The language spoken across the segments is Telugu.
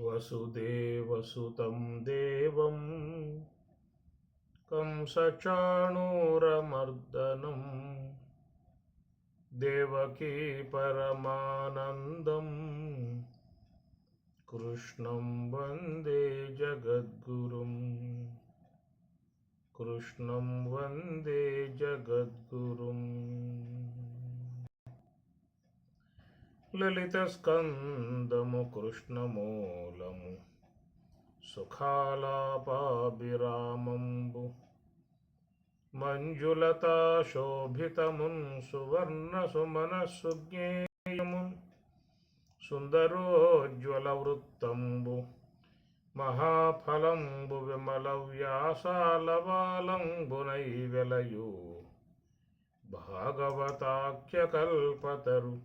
వసుదేవసుతం దేవం కంసచాణూరమర్దనం దేవకీ పరమానందం కృష్ణం వందే జగద్గురుం కృష్ణం వందే జగద్గురుం లలితస్కందము కృష్ణమూలము సుఖాలాపాభిరామంబు మంజులతా శోభితమున్ సువర్ణసుమనస్సుజ్ఞేయమున్ సుందరోజ్వల వృత్తంబు మహాఫలంబు విమల వ్యాసాలవాలంబునై వెలయు భాగవతాఖ్యకల్పతరు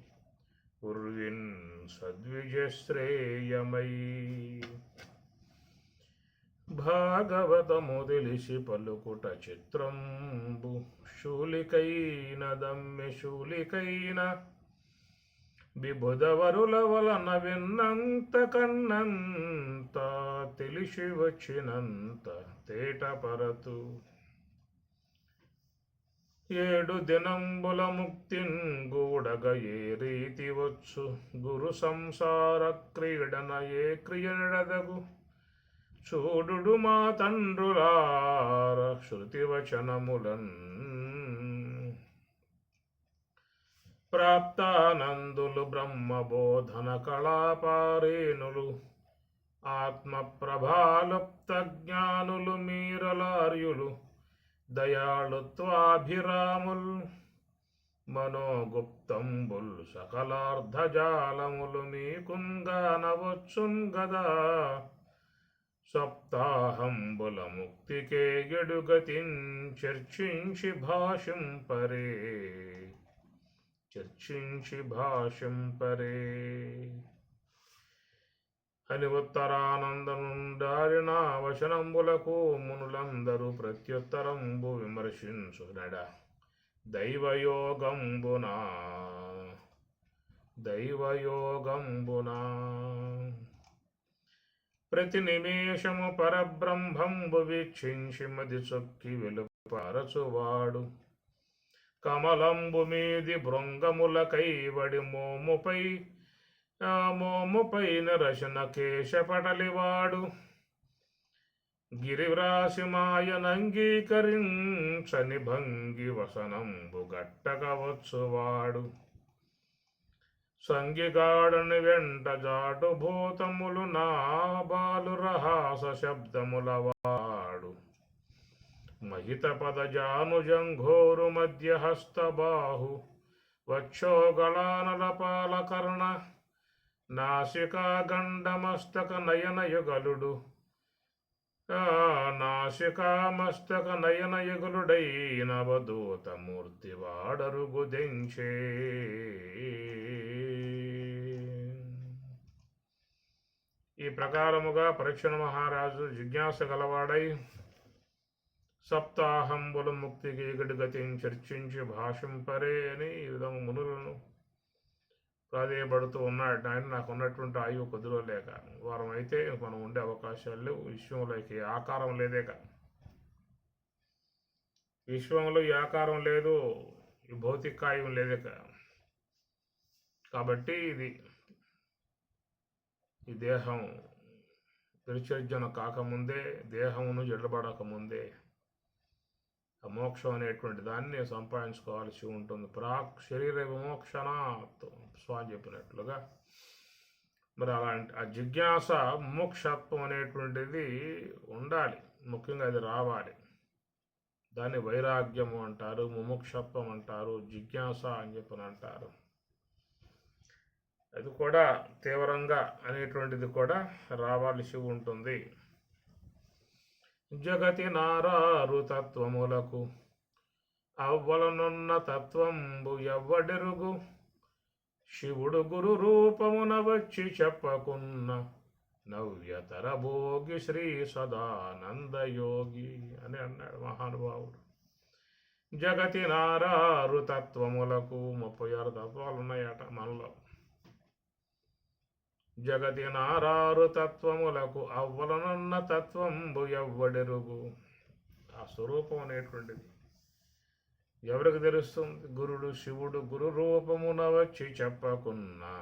ఉర్విన్ సద్విజశ్రేయమై భాగవతము తెలిసి పలుకుట చిత్రంబు శూలికైన దమ్మె శూలికైన విబుధవరుల వలన విన్నంత కన్నంత తెలిసి వచ్చినంత తేటపరతు ఏడు దినంబుల ముక్తిన్ గూడగ ఏ రీతి వచ్చు గురు సంసార క్రీడన ఏ క్రియడదగు చూడు మా తండ్రులార శృతివచనములన్ ప్రాప్తానందులు బ్రహ్మబోధన కళాపారేణులు ఆత్మ ప్రభాలుప్త జ్ఞానులు మీరలార్యులు దయాళుత్వాభిరాముల్ మనోగుప్తంబుల్ సకలార్ధజాలములు మీకుంగానవచ్చున్ గదా సప్తాహంబుల ముక్తికే గెడుగతిన్ చర్చించి భాషింపరే అని ఉత్తరానందనుండారిన వచనంబులకు మునులందరూ ప్రత్యుత్తరంబు విమర్శించునడ దైవయోగంబునా ప్రతి నిమేషము పరబ్రహ్మంబు వీక్షించి మది చొక్కి వెలుపరచువాడు కమలంబు మీది భృంగముల కైవడి మోముపైన రచన కేశపటలివాడు గిరివ్రాసి మాయనంగీకరించని భంగి వసనంబు గట్టగవచ్చువాడు సంగిగాడని వెంట జాటు భూతములు నా బాలు రహాస శబ్దములవాడు మహిత పద జానుజంఘోరు మధ్యహస్తబాహు వక్షోగళానలపాలకర్ణ నాసికా గండమస్తక నయనయుగలుడు నాసికామస్తక నయనయుగలుడైన అవధూతమూర్తి వాడరుగుదెంచే ఈ ప్రకారముగా పరీక్షణ మహారాజు జిజ్ఞాస గలవాడై సప్తాహంబుల ముక్తికి గడిగతిని చర్చించి భాషింపరే అని ఈ విధంగా మునులను ప్రాధేయపడుతూ ఉన్నాడు. ఆయన నాకు ఉన్నటువంటి ఆయువు కొద్దిలో లేక వారం అయితే మనం ఉండే అవకాశాలు లేవు. విశ్వంలోకి ఆకారం లేదేక, విశ్వంలో ఈ ఆకారం లేదు, ఈ భౌతికాయం లేదేక. కాబట్టి ఈ దేహం పరిచర్జన కాకముందే, దేహమును జడబడకముందే మోక్షం అనేటువంటి దాన్ని సంపాదించుకోవాల్సి ఉంటుంది. ప్రాక్ శరీర విమోక్షణాత్ స్వామి చెప్పినట్లుగా మరి అలాంటి ఆ జిజ్ఞాస మోక్షత్వం అనేటువంటిది ఉండాలి. ముఖ్యంగా అది రావాలి. దాన్ని వైరాగ్యము అంటారు, ముముక్షత్వం అంటారు, జిజ్ఞాస అని చెప్పని అంటారు. అది కూడా తీవ్రంగా అనేటువంటిది కూడా రావాల్సి ఉంటుంది. జగతి నారారు తత్వములకు అవ్వలనున్న తత్వంబు ఎవ్వడెరుగు శివుడు గురు రూపమున వచ్చి చెప్పకున్న నవ్యతర భోగి శ్రీ సదానందయోగి అని అన్నాడు మహానుభావుడు. జగతి నారారు తత్వములకు 36 తత్వాలు ఉన్నాయట మనలో. జగతి నారారు తత్వములకు అవ్వలనన్న తత్వంబు ఎవ్వడెరుగు. ఆ స్వరూపం అనేటువంటిది ఎవరికి తెలుస్తుంది? గురుడు శివుడు గురు రూపమున వచ్చి చెప్పకున్నా.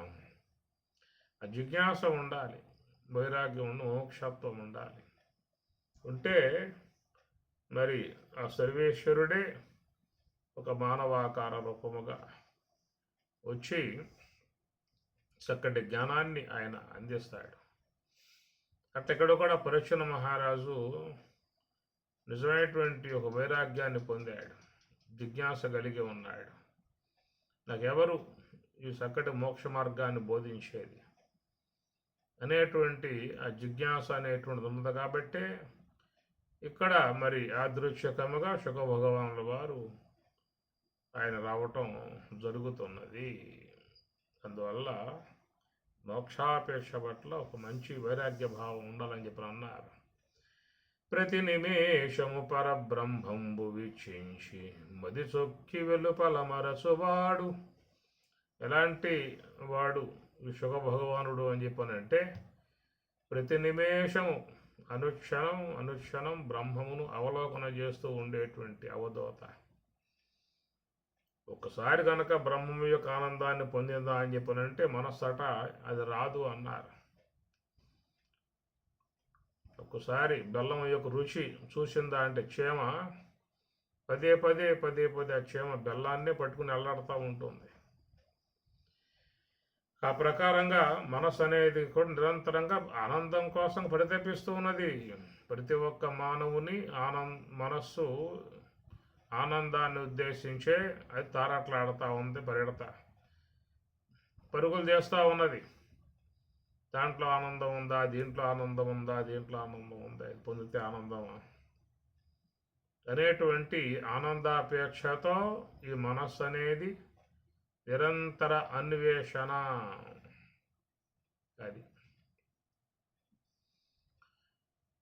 ఆ జిజ్ఞాస ఉండాలి, వైరాగ్యం మోక్షత్వం ఉండాలి. ఉంటే మరి ఆ సర్వేశ్వరుడే ఒక మానవాకార రూపముగా వచ్చి చక్కటి జ్ఞానాన్ని ఆయన అందిస్తాడు. అట్లెక్కడ కూడా పరీక్షణ మహారాజు నిజమైనటువంటి ఒక వైరాగ్యాన్ని పొందాడు, జిజ్ఞాస కలిగి ఉన్నాడు. నాకెవరు ఈ చక్కటి మోక్ష మార్గాన్ని బోధించేది అనేటువంటి ఆ జిజ్ఞాస అనేటువంటిది ఉంది. కాబట్టే ఇక్కడ మరి యాదృచ్ఛికముగా శుక భగవానుల వారు ఆయన రావటం జరుగుతున్నది. అందువల్ల మోక్షాపేక్ష పట్ల ఒక మంచి వైరాగ్య భావం ఉండాలని చెప్పి అన్నారు. ప్రతి నిమేషము పరబ్రహ్మంబు వీక్షించి మది చొక్కి వెలుపల మరచువాడు. ఎలాంటి వాడు ఈ శుక భగవానుడు అని చెప్పనంటే, ప్రతి నిమేషము అనుక్షణం బ్రహ్మమును అవలోకన చేస్తూ ఉండేటువంటి అవధూత. ఒక్కసారి కనుక బ్రహ్మము యొక్క ఆనందాన్ని పొందిందా అని చెప్పనంటే మనస్సట అది రాదు అన్నారు. ఒక్కసారి బెల్లం యొక్క రుచి చూసిందా అంటే క్షేమ పదే పదే ఆ క్షేమ బెల్లాన్నే పట్టుకుని అల్లాడుతూ ఉంటుంది. ఆ ప్రకారంగా మనస్సు అనేది కూడా నిరంతరంగా ఆనందం కోసం పరితపిస్తూ ఉన్నది. ప్రతి ఒక్క మానవుని మనస్సు ఆనందాన్ని ఉద్దేశించే అది తారాట్లాడుతూ ఉంది, పరుగులు చేస్తూ ఉన్నది. దాంట్లో ఆనందం ఉందా, దీంట్లో ఆనందం ఉందా, దీంట్లో ఆనందం ఉందా, ఇది పొందితే ఆనందమా అనేటువంటి ఆనందాపేక్షతో ఈ మనస్సు అనేది నిరంతర అన్వేషణ. అది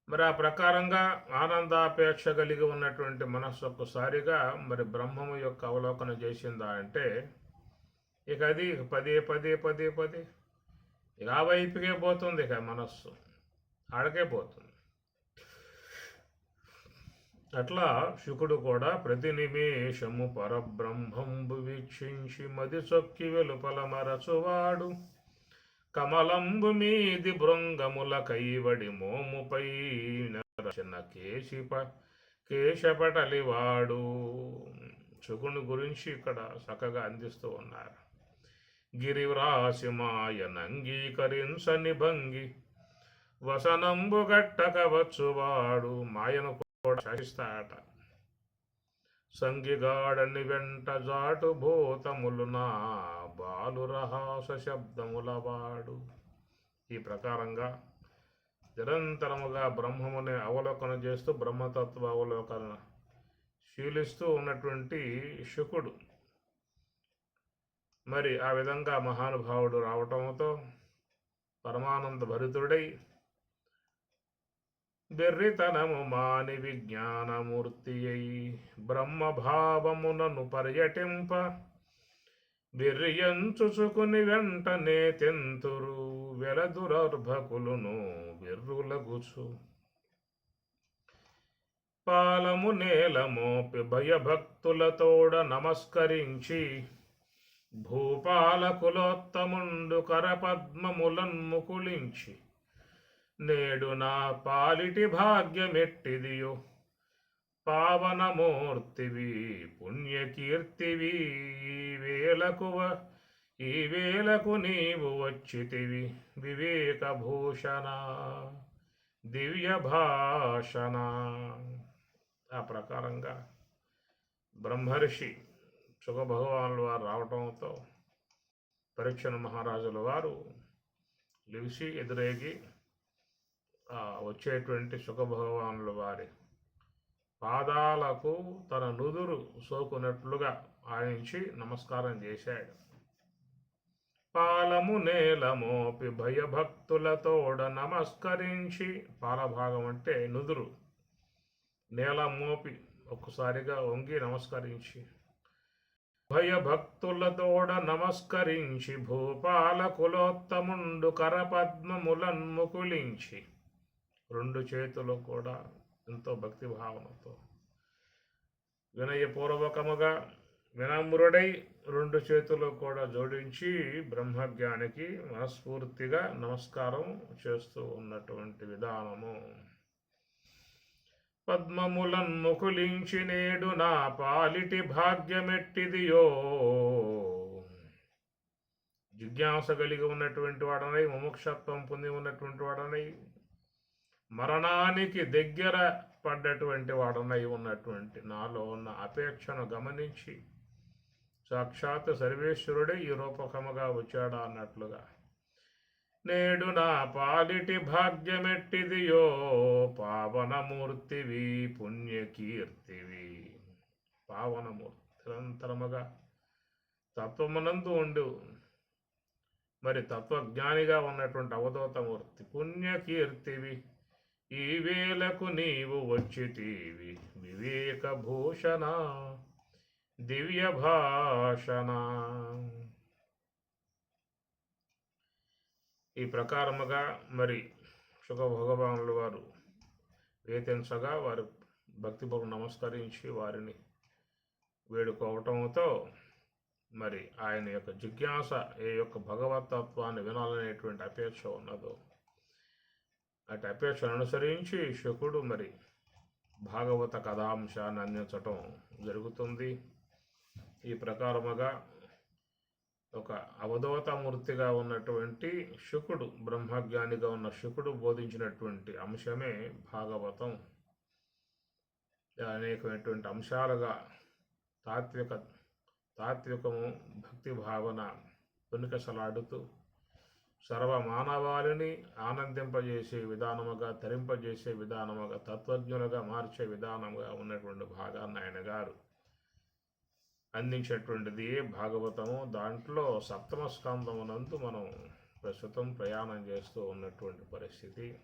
మరి ఆ ప్రకారంగా ఆనందాపేక్ష కలిగి ఉన్నటువంటి మనస్సు ఒక్కసారిగా మరి బ్రహ్మము యొక్క అవలోకన చేసిందా అంటే ఇక అది పదే ఇక ఆ వైపుకే పోతుంది. ఇక మనస్సు ఆడకే పోతుంది. అట్లా శుకుడు కూడా ప్రతి నిమేషము పరబ్రహ్మంబు వీక్షించి మది చొక్కి వెలుపల మరచువాడు. కమలంబు మీది భృంగముల కైవడి మోముపై రచన కేశపటలివాడు. శుకుని గురించి ఇక్కడ చక్కగా అందిస్తూ ఉన్నారు. గిరివ్రాసి మాయనంగీకరించని భంగి వసనంబు గట్టక వచ్చువాడు. మాయను కూడా శాసిస్తాడట. సంగిగాడని వెంట జాటు భూతములు నా బాలురహాస శబ్దములవాడు. ఈ ప్రకారంగా నిరంతరముగా బ్రహ్మముని అవలోకన చేస్తూ బ్రహ్మతత్వ అవలోకన శీలిస్తూ ఉన్నటువంటి శుకుడు మరి ఆ విధంగా మహానుభావుడు రావటంతో పరమానంద భరితుడై బెర్రితనము మాని విజ్ఞానమూర్తి అయి బ్రహ్మభావమునను పర్యటింప బిర్రియంచుచుకుని వెంటనే తెంతురు వెలదురర్భకులును బిర్రులగుచు. పాలము నేలమోపి భయభక్తులతోడ నమస్కరించి భూపాలకులోత్తముండు కరపద్మములన్ముకులించి నేడు నా పాలిటి భాగ్యమెట్టిదియో పావనమూర్తివి పుణ్యకీర్తివి. ఈ వేలకు నీవు వచ్చితివి వివేకభూషణ దివ్య భాషణ. ఆ ప్రకారంగా బ్రహ్మర్షి శుక భగవానుల వారు రావటంతో పరీక్షణ మహారాజుల వారు లేచి ఎదురేగి వచ్చేటువంటి శుక భగవానుల వారి పాదాలకు తన నుదురు సోకున్నట్లుగా ఆయించి నమస్కారం చేశాడు. పాలము నేలమోపి భయభక్తులతోడ నమస్కరించి, పాలభాగం అంటే నుదురు, నేల మోపి ఒక్కసారిగా వంగి నమస్కరించి భయభక్తులతోడ నమస్కరించి భూపాలకులోత్తముండు కరపద్మములన్ముకులించి రెండు చేతులు కూడా ఎంతో భక్తి భావనతో వినయపూర్వకముగా వినమ్రుడై రెండు చేతులు కూడా జోడించి బ్రహ్మజ్ఞానికి మనస్ఫూర్తిగా నమస్కారం చేస్తూ ఉన్నటువంటి విధానము. పద్మములన్ముకులించి నేడు నా పాలిటి భాగ్యమెట్టిదియో. జిజ్ఞాస కలిగి ఉన్నటువంటి వాడనై, ముముక్షత్వం పొంది ఉన్నటువంటి వాడనై, మరణానికి దగ్గర పడ్డటువంటి వాడనై ఉన్నటువంటి నాలో ఉన్న అపేక్షను గమనించి సాక్షాత్ సర్వేశ్వరుడే ఈ రూపకముగా వచ్చాడా అన్నట్లుగా నేడు నా పాలిటి భాగ్యమెట్టిదియో పావనమూర్తివి పుణ్యకీర్తివి. పావనమూర్తి నిరంతరముగా తత్వమునందు ఉండు మరి తత్వజ్ఞానిగా ఉన్నటువంటి అవధూతమూర్తి పుణ్యకీర్తివి. ఈ వేళకు నీవు వచ్చితీవి వివేకభూషణ దివ్య భాషణ. ఈ ప్రకారముగా మరి శుక భగవానుల వారు వేతించగా వారు భక్తిపూర్వక నమస్కరించి వారిని వేడుకోవటంతో మరి ఆయన యొక్క జిజ్ఞాస ఏ యొక్క భగవతత్వాన్ని వినాలనేటువంటి అపేక్ష ఉన్నదో అటు అపేక్షను అనుసరించి శుకుడు మరి భాగవత కథాంశాన్ని అందించటం జరుగుతుంది. ఈ ప్రకారముగా ఒక అవధూతమూర్తిగా ఉన్నటువంటి శుకుడు, బ్రహ్మజ్ఞానిగా ఉన్న శుకుడు బోధించినటువంటి అంశమే భాగవతం. అనేకమైనటువంటి అంశాలుగా తాత్వికము భక్తి భావన పునికసలాడుతూ సర్వమానవాళిని ఆనందింపజేసే విధానముగా, తరింపజేసే విధానముగా, తత్వజ్ఞులుగా మార్చే విధానముగా ఉన్నటువంటి భాగాన్ని ఆయన గారు అందించేటువంటిది భాగవతము. దాంట్లో సప్తమ స్కందమునందు మనం ప్రస్తుతం ప్రయాణం చేస్తూ ఉన్నటువంటి పరిస్థితి.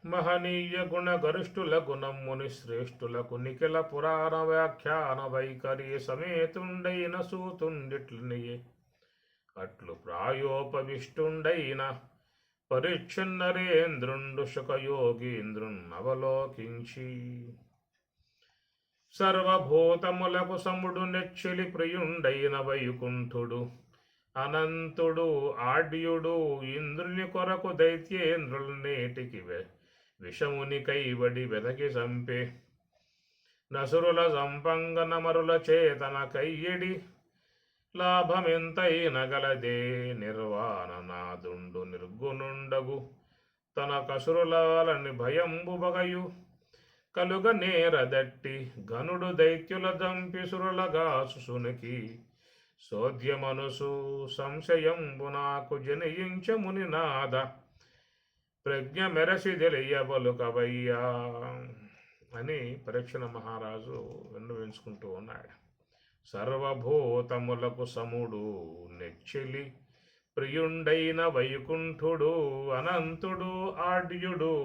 మహనీయ గుణ గరిష్ఠుల గుణముని శ్రేష్ఠులకు నిఖిల పురాణ వ్యాఖ్యాన వైఖరి సమేతుండైన సూతుండిట్లనియే అట్లు ప్రాయోపవిష్టుండైన పరిచ్ఛిన్నరేంద్రుండు శుకయోగీంద్రున్నవలోకించి సర్వభూతములకు సముడు నెచ్చెలి ప్రియుండైన వైకుంఠుడు అనంతుడు ఆడ్యుడు ఇంద్రుని కొరకు దైత్యేంద్రుల నేటికి విషముని కైవడి వెదకి సంపే నసురుల సంపంగ నమరుల చేతన కయ్యడి లాభమెంతైన గలదే నిర్వాణనాదుండు నిర్గుణుండగు తన కసురులాలని భయంబు బగయు కలుగ నేరదట్టి గనుడు దైత్యుల దంపి సురులగా సుసునికి సోద్యమనుసు సంశయంబు నాకు జనయించముని నాద ప్రజ్ఞ మెరసి తెలియబలుకవయ్యా అని పరీక్షణ మహారాజు విన్నవించుకుంటూ ఉన్నాడు. సర్వభూతములకు సముడు నెచ్చెలి ప్రియుండైన వైకుంఠుడు అనంతుడు ఆడ్యుడు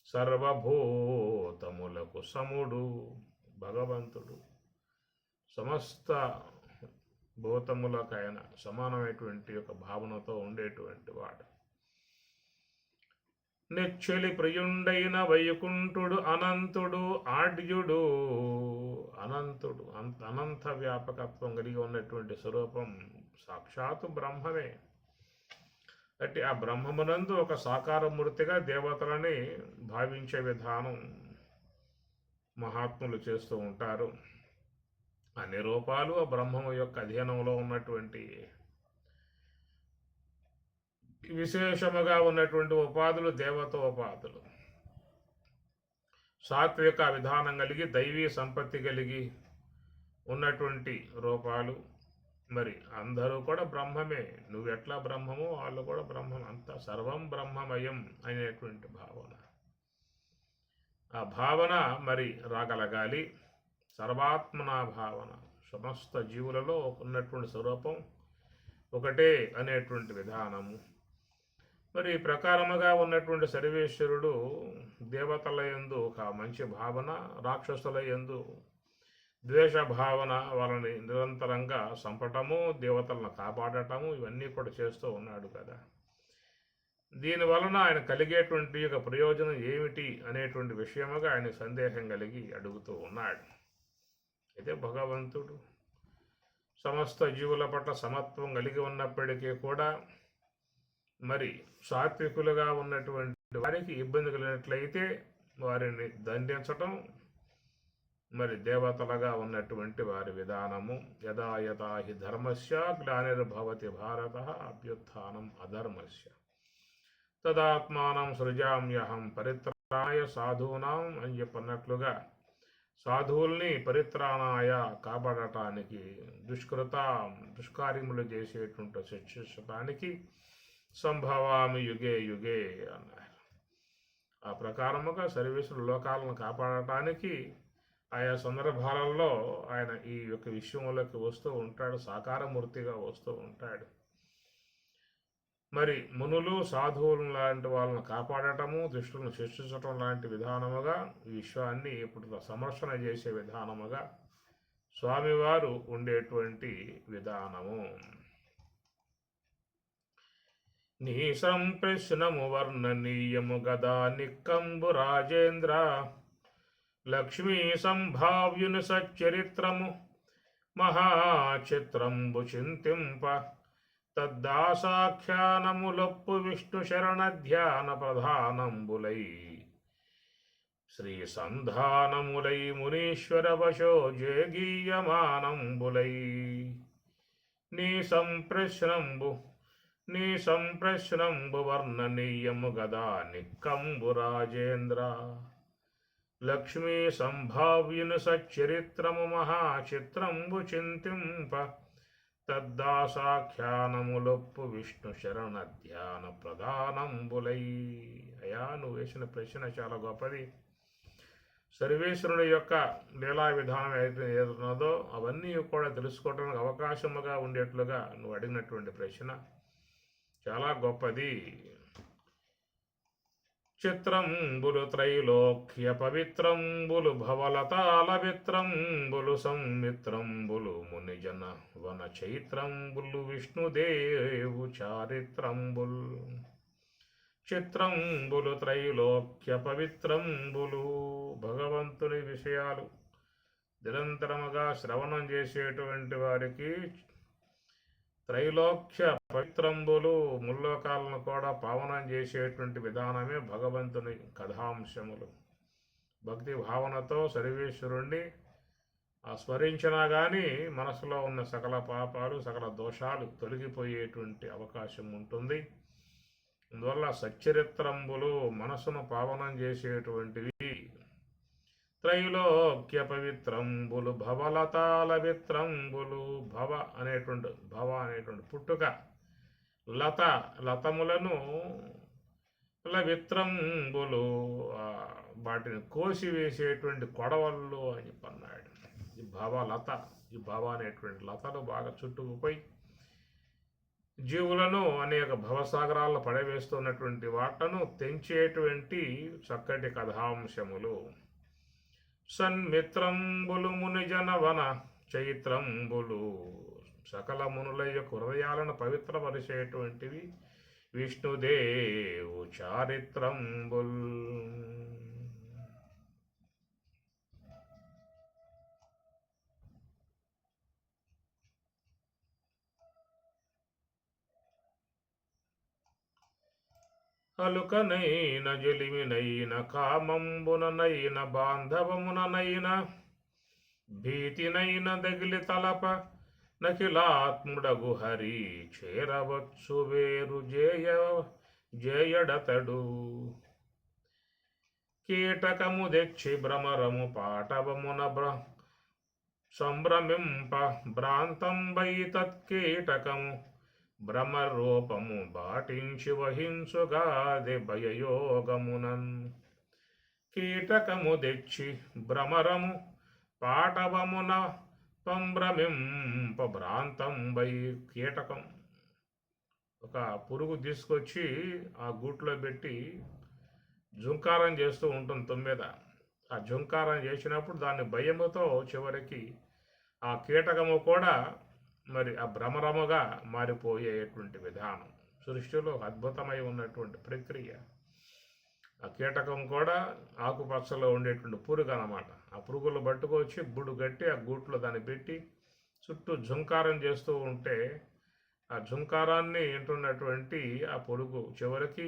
సర్వభూతములకు సముడు భగవంతుడు సమస్త భూతములకైన సమానమైనటువంటి ఒక భావనతో ఉండేటువంటి వాడు. నెచ్చెలి ప్రియుండైన వైకుంఠుడు అనంతుడు ఆడ్యుడు. అనంతుడు అనంత వ్యాపకత్వం కలిగి ఉన్నటువంటి స్వరూపం సాక్షాత్తు బ్రహ్మమే. అంటే ఆ బ్రహ్మమునందు ఒక సాకారమూర్తిగా దేవతలని భావించే విధానం మహాత్ములు చేస్తూ ఉంటారు. అన్ని రూపాలు ఆ బ్రహ్మము యొక్క అధీనంలో ఉన్నటువంటి విశేషముగా ఉన్నటువంటి ఉపాధులు దేవతోపాధులు. సాత్విక విధానం కలిగి దైవీ సంపత్తి కలిగి ఉన్నటువంటి రూపాలు. మరి అందరూ కూడా బ్రహ్మమే. నువ్వు ఎట్లా బ్రహ్మమో వాళ్ళు కూడా బ్రహ్మం. అంతా సర్వం బ్రహ్మమయం అనేటువంటి భావన. ఆ భావన మరి రాగలగాలి. సర్వాత్మనా భావన సమస్త జీవులలో ఉన్నటువంటి స్వరూపం ఒకటే అనేటువంటి విధానము. మరి ఈ ప్రకారముగా ఉన్నటువంటి సర్వేశ్వరుడు దేవతల యందు ఒక మంచి భావన, రాక్షసుల యందు ద్వేష భావన వాళ్ళని నిరంతరంగా చంపటము, దేవతలను కాపాడటము ఇవన్నీ కూడా చేస్తూ ఉన్నాడు కదా. దీని వలన ఆయన కలిగేటువంటి యొక్క ప్రయోజనం ఏమిటి అనేటువంటి విషయముగా ఆయన సందేహం కలిగి అడుగుతూ ఉన్నాడు. అయితే భగవంతుడు సమస్త జీవుల పట్ల సమత్వం కలిగి ఉన్నప్పటికీ కూడా మరి సాత్వికులుగా ఉన్నటువంటి వారికి ఇబ్బంది కలిగినట్లయితే వారిని దండించటం, మరి దేవతలుగా ఉన్నటువంటి వారి విధానము. యదా యదా హి ధర్మస్య గ్లానిర్భవతి భారత అభ్యుత్థానం అధర్మస్య తదాత్మానం సృజామ్యహం పరిత్రాణాయ సాధూనాం అని చెప్పన్నట్లుగా సాధువుల్ని పరిత్రాణాయ కాపాడటానికి, దుష్కార్యములు చేసేటువంటి శిక్షించటానికి సంభవామి యుగే యుగే అన్నారు. ఆ ప్రకారముగా సర్వేశ్వరుడు లోకాలను కాపాడటానికి ఆయా సందర్భాలలో ఆయన ఈ యొక్క విషయంలోకి వస్తూ ఉంటాడు, సాకారమూర్తిగా వస్తూ ఉంటాడు. మరి మునులు సాధువులు లాంటి వాళ్ళని కాపాడటము, దుష్టులను శిక్షించటం లాంటి విధానముగా ఈ విశ్వాన్ని ఇప్పుడు సమర్శన చేసే విధానముగా స్వామివారు ఉండేటువంటి విధానము. నీ సంప్రశ్నము వర్ణనీయము గదా నిక్కంబు రాజేంద్ర, లక్ష్మీ సంభావ్యుని సచ్చరిత్రము మహాచిత్రంబు చింతింప, తద్దాసాఖ్యానములొప్పు విష్ణు శరణ ధ్యాన ప్రధానంబులై, శ్రీ సంధానములై మునీశ్వర వశో జయగీయమానంబులై, నీ సంప్రశ్నంబు వర్ణనీయము గదా నిక్కంబు రాజేంద్ర, లక్ష్మీ సంభావ్యుని సచ్చరిత్రము మహాచిత్రంబు చింతింప, తద్దాసాఖ్యానములొప్పు విష్ణు శరణ ధ్యాన ప్రధానంబులై. అయా, నువ్వు వేసిన ప్రశ్న చాలా గొప్పది. సర్వేశ్వరుని యొక్క లీలా విధానం ఏదున్నదో అవన్నీ కూడా తెలుసుకోవడానికి అవకాశముగా ఉండేట్లుగా నువ్వు అడిగినటువంటి ప్రశ్న చాలా గొప్పది. చిత్రంబులు త్రైలోక్య పవిత్రంబులు భవలతాల విత్రంబులు సంమిత్రంబులు మునిజన వన చైత్రంబులు విష్ణుదేవు చారిత్రంబుల్. చిత్రంబులు త్రైలోక్య పవిత్రంబులు, భగవంతుని విషయాలు నిరంతరముగా శ్రవణం చేసేటువంటి వారికి త్రైలోక్య పవిత్రంబులు, ముల్లోకాలను కూడా పావనం చేసేటువంటి విధానమే భగవంతుని కథాంశములు. భక్తి భావనతో సర్వేశ్వరుణ్ణి స్మరించినా కానీ మనసులో ఉన్న సకల పాపాలు, సకల దోషాలు తొలగిపోయేటువంటి అవకాశం ఉంటుంది. అందువల్ల సచ్చరిత్రంబులు మనసును పావనం చేసేటువంటివి. త్రైలోక్య పవిత్రంబులు భవలతాల విత్రంబులు, భవ అనేటువంటి పుట్టుక, లతములను విత్రంబులు వాటిని కోసివేసేటువంటి కొడవళ్ళు అని చెప్పన్నాడు. ఈ భవలత, ఈ భవ అనేటువంటి లతలు బాగా చుట్టుకుపోయి జీవులను అనేక భవసాగరాల్లో పడవేస్తున్నటువంటి వాటను తెంచేటువంటి చక్కటి కథాంశములు. సన్మిత్రంబులు మునిజన వన చైత్రంబులు, సకల మునుల యొక్క హృదయాలను పవిత్రపరిచేటువంటివి విష్ణుదేవు చారిత్రంబుల్. అలుకనైన జలిమినైన కామంబుననైన బాంధవముననైన భీతినైన దగిలి తలప నఖిలాత్ముడగు హరి చేరవచ్చు వేరు జేయడతడు. కీటకము తెచ్చి భ్రమరము పాటవమున సంభ్రమింప భ్రాంతంబై తత్కీటకము భ్రమరూపము బాటించి వహించుగాది భయయోగమునన్. కీటకము తెచ్చి భ్రమరము పాటవమున సంభ్రమింప భ్రాంతంబై, కీటకం ఒక పురుగు తీసుకొచ్చి ఆ గూట్లో పెట్టి జుంకారం చేస్తూ ఉంటుంది తొమ్మిద. ఆ జుంకారం చేసినప్పుడు దాన్ని భయముతో చివరికి ఆ కీటకము కూడా మరి ఆ భ్రమరముగా మారిపోయేటువంటి విధానం సృష్టిలో అద్భుతమై ఉన్నటువంటి ప్రక్రియ. ఆ కీటకం కూడా ఆకుపచ్చలో ఉండేటువంటి పురుగు అన్నమాట. ఆ పురుగులు పట్టుకొచ్చి బుడు కట్టి ఆ గూట్లో దాన్ని పెట్టి చుట్టూ జుంకారం చేస్తూ ఉంటే ఆ జుంకారాన్ని వింటున్నటువంటి ఆ పురుగు చివరికి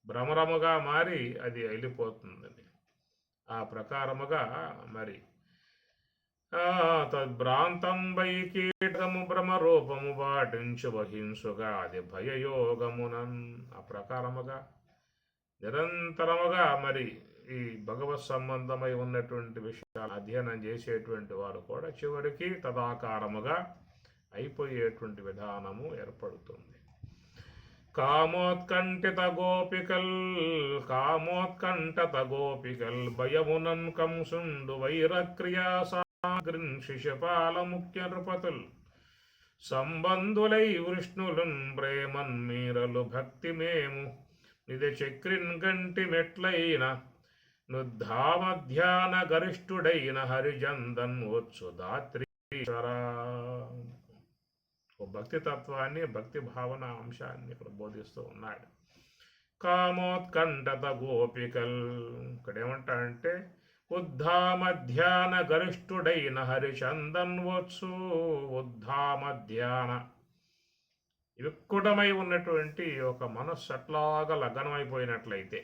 భ్రమరముగా మారి అది వెళ్ళిపోతుందని. ఆ ప్రకారముగా మరి తద్భ్రాంతం వై కీటకము భ్రమరూపము పాటించు వహింసుగా అది భయయోగమునన్. ఆ ప్రకారముగా నిరంతరముగా మరి ఈ భగవత్ సంబంధమై ఉన్నటువంటి విషయాలు అధ్యయనం చేసేటువంటి వారు కూడా చివరికి తదాకారముగా అయిపోయేటువంటి విధానము ఏర్పడుతుంది. కామోత్కంఠిత గోపికల్ భయమునన్ కంసుండు వైరక్రియా సాగ్రిన్ శిశపాల ముఖ్య నృపతుల్ సంబంధులై వృష్ణులున్ ప్రేమన్ మీరలు భక్తి మేము నిధి చక్రిన్ గంటి మెట్లైన నుద్ధామధ్యాన గరిష్ఠుడైన హరిజందన్ వచ్చు దాత్రీశ్వరా. భక్తి తత్వాన్ని భక్తి భావన అంశాన్ని ఇక్కడ బోధిస్తూ ఉన్నాడు. కామోత్కంఠత గోపికల్ ఇక్కడ ఏమంటాడంటే ఉద్ధామధ్యాన గరిష్ఠుడైన హరిచందన్ వచ్చు. ఉద్ధామధ్యాన విక్కుటమై ఉన్నటువంటి ఒక మనస్సు అట్లాగా లగ్నమైపోయినట్లయితే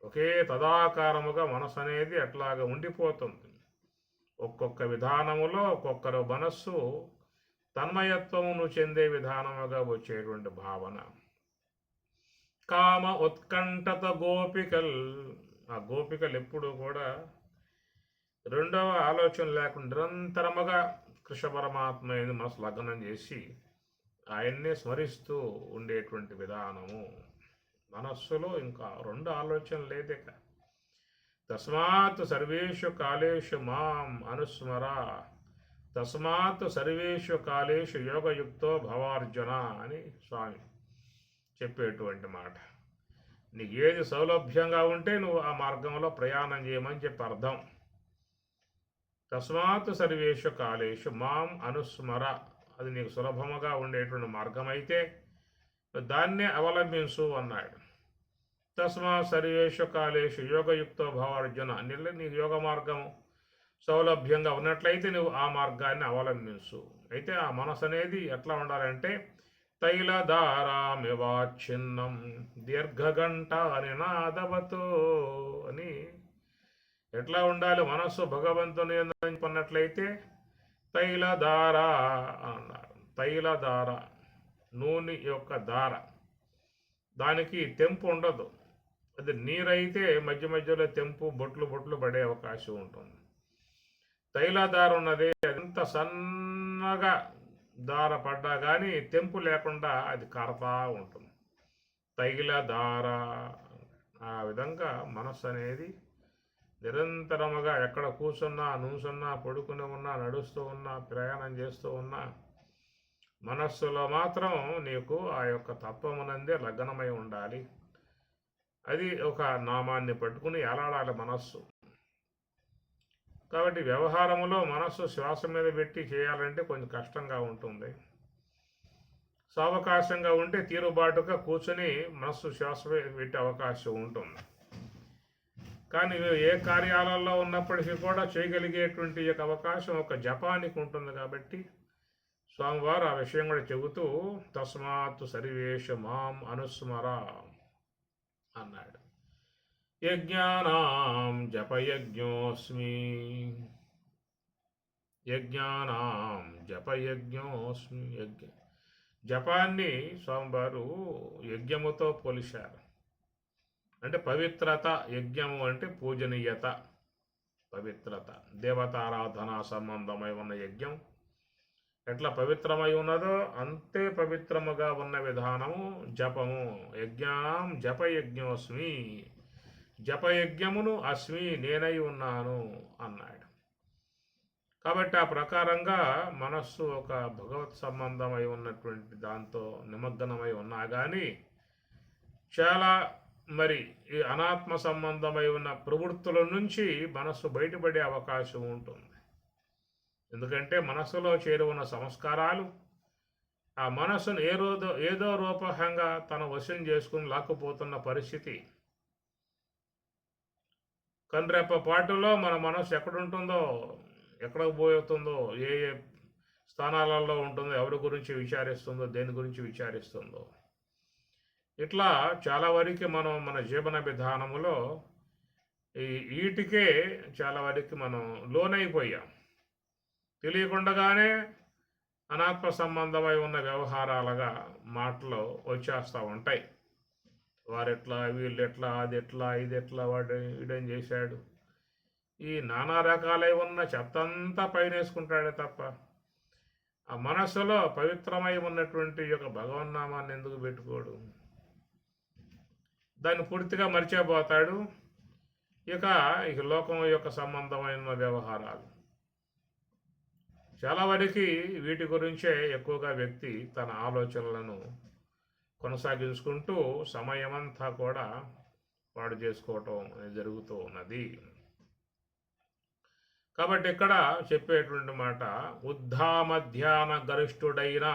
ఒకే తదాకారముగా మనస్సు అనేది అట్లాగా ఉండిపోతుంది. ఒక్కొక్క విధానములో ఒక్కొక్కరు మనస్సు తన్మయత్వమును చెందే విధానముగా వచ్చేటువంటి భావన. కామ ఉత్కంఠత గోపికల్ ఆ గోపికలు ఎప్పుడు కూడా రెండవ ఆలోచన లేకుండా నిరంతరముగా కృష్ణ పరమాత్మ మనసు లగ్నం చేసి ఆయన్నే స్మరిస్తూ ఉండేటువంటి విధానము. మనస్సులో ఇంకా రెండు ఆలోచన లేదేక. తస్మాత్ సర్వేషు కాలేషు మాం అనుస్మర. తస్మాత్ సర్వేషు కాలేషు యోగయుక్తో భవార్జున అని స్వామి చెప్పేటువంటి మాట. నీకు ఏది సౌలభ్యంగా ఉంటే నువ్వు ఆ మార్గంలో ప్రయాణం చేయమని చెప్పి అర్థం. తస్మాత్ సర్వేషు కాలేషు మాం అనుస్మర, అది నీకు సులభముగా ఉండేటువంటి మార్గం అయితే దాన్నే అవలంబించు అన్నాడు. తస్మాత్ సర్వేషు కాలేషు యోగయుక్తో భవార్జున, నీకు యోగ మార్గం సౌలభ్యంగా ఉన్నట్లయితే నువ్వు ఆ మార్గాన్ని అవలంబించు. అయితే ఆ మనసు అనేది ఎట్లా ఉండాలంటే తైలధారామివాచ్ఛిన్నం దీర్ఘగంట నినాదవతో అని ఎట్లా ఉండాలి మనస్సు భగవంతుని పన్నట్లయితే తైలధార అన్నారు. తైలధార నూనె యొక్క దార, దానికి తెంపు ఉండదు. అది నీరైతే మధ్య మధ్యలో తెంపు బొట్లు బొట్లు పడే అవకాశం ఉంటుంది. తైలధార ఉన్నది ఎంత సన్నగా దార పడ్డా కానీ తెంపు లేకుండా అది కారతా ఉంటుంది. తైలధార. ఆ విధంగా మనస్సు అనేది నిరంతరముగా ఎక్కడ కూర్చున్నా నుంచున్నా పడుకుని ఉన్నా నడుస్తూ ఉన్నా ప్రయాణం చేస్తూ ఉన్నా మనస్సులో మాత్రం నీకు ఆ యొక్క తత్వమునందే లగ్నమై ఉండాలి. అది ఒక నామాన్ని పట్టుకుని ఎలాడాలి మనస్సు. కాబట్టి వ్యవహారంలో మనస్సు శ్వాస మీద పెట్టి చేయాలంటే కొంచెం కష్టంగా ఉంటుంది. సావకాశంగా ఉంటే తీరుబాటుగా కూర్చొని మనస్సు శ్వాస పెట్టే అవకాశం ఉంటుంది. కానీ ఏ కార్యాలలో ఉన్నప్పటికీ కూడా చేయగలిగేటువంటి యొక్క అవకాశం ఒక జపానికి ఉంటుంది. కాబట్టి స్వామివారు ఆ విషయం కూడా చెబుతూ తస్మాత్ సర్వేష మాం అనుస్మర అన్నాడు. యజ్ఞానాం జపయజ్ఞోస్మి. యజ్ఞానాం జపయజ్ఞోస్మి. జపాన్ని స్వామివారు యజ్ఞముతో పోలిశారు. అంటే పవిత్రత. యజ్ఞము అంటే పూజనీయత, పవిత్రత, దేవతారాధన సంబంధమై ఉన్న యజ్ఞం ఎట్లా పవిత్రమై ఉన్నదో అంతే పవిత్రముగా ఉన్న విధానము జపము. యజ్ఞానం జపయజ్ఞోస్మి. జపయజ్ఞమును అస్మి నేనై ఉన్నాను అన్నాడు. కాబట్టి ఆ ప్రకారంగా మనస్సు ఒక భగవత్ సంబంధమై ఉన్నటువంటి దాంతో నిమగ్నమై ఉన్నా కానీ చాలా మరి ఈ అనాత్మ సంబంధమై ఉన్న ప్రవృత్తుల నుంచి మనస్సు బయటపడే అవకాశం ఉంటుంది. ఎందుకంటే మనస్సులో చేరి ఉన్న సంస్కారాలు ఆ మనస్సును ఏదో రూపకంగా తన వశం చేసుకుని లాక్కుపోతున్న పరిస్థితి. కనురెప్ప పాటులో మన మనస్సు ఎక్కడుంటుందో, ఎక్కడికి పోతుందో, ఏ ఏ స్థానాలలో ఉంటుందో, ఎవరి గురించి విచారిస్తుందో, దేని గురించి విచారిస్తుందో, ఇట్లా చాలా వరకు మనం మన జీవన విధానములో వీటికే చాలా వరకు మనం లోనైపోయాం. తెలియకుండానే అనాత్మ సంబంధమై ఉన్న వ్యవహారాలుగా మాటలు వచ్చేస్తూ ఉంటాయి. వారెట్లా, వీళ్ళెట్లా, అది ఎట్లా, ఇది ఎట్లా, వాడు వీడేం చేశాడు, ఈ నానా రకాలై ఉన్న చెత్తంతా పైన వేసుకుంటాడే తప్ప ఆ మనస్సులో పవిత్రమై ఉన్నటువంటి యొక్క భగవన్నామాన్ని ఎందుకు పెట్టుకోడు? దాన్ని పూర్తిగా మర్చిపోతాడు. ఇక లోకం యొక్క సంబంధమైన వ్యవహారాలు చాలా వరకు వీటి గురించే ఎక్కువగా వ్యక్తి తన ఆలోచనలను కొనసాగించుకుంటూ సమయమంతా కూడా పాడు చేసుకోవటం జరుగుతూ ఉన్నది. కాబట్టి ఇక్కడ చెప్పేటువంటి మాట ఉద్ధామధ్యాన గరిష్ఠుడైన,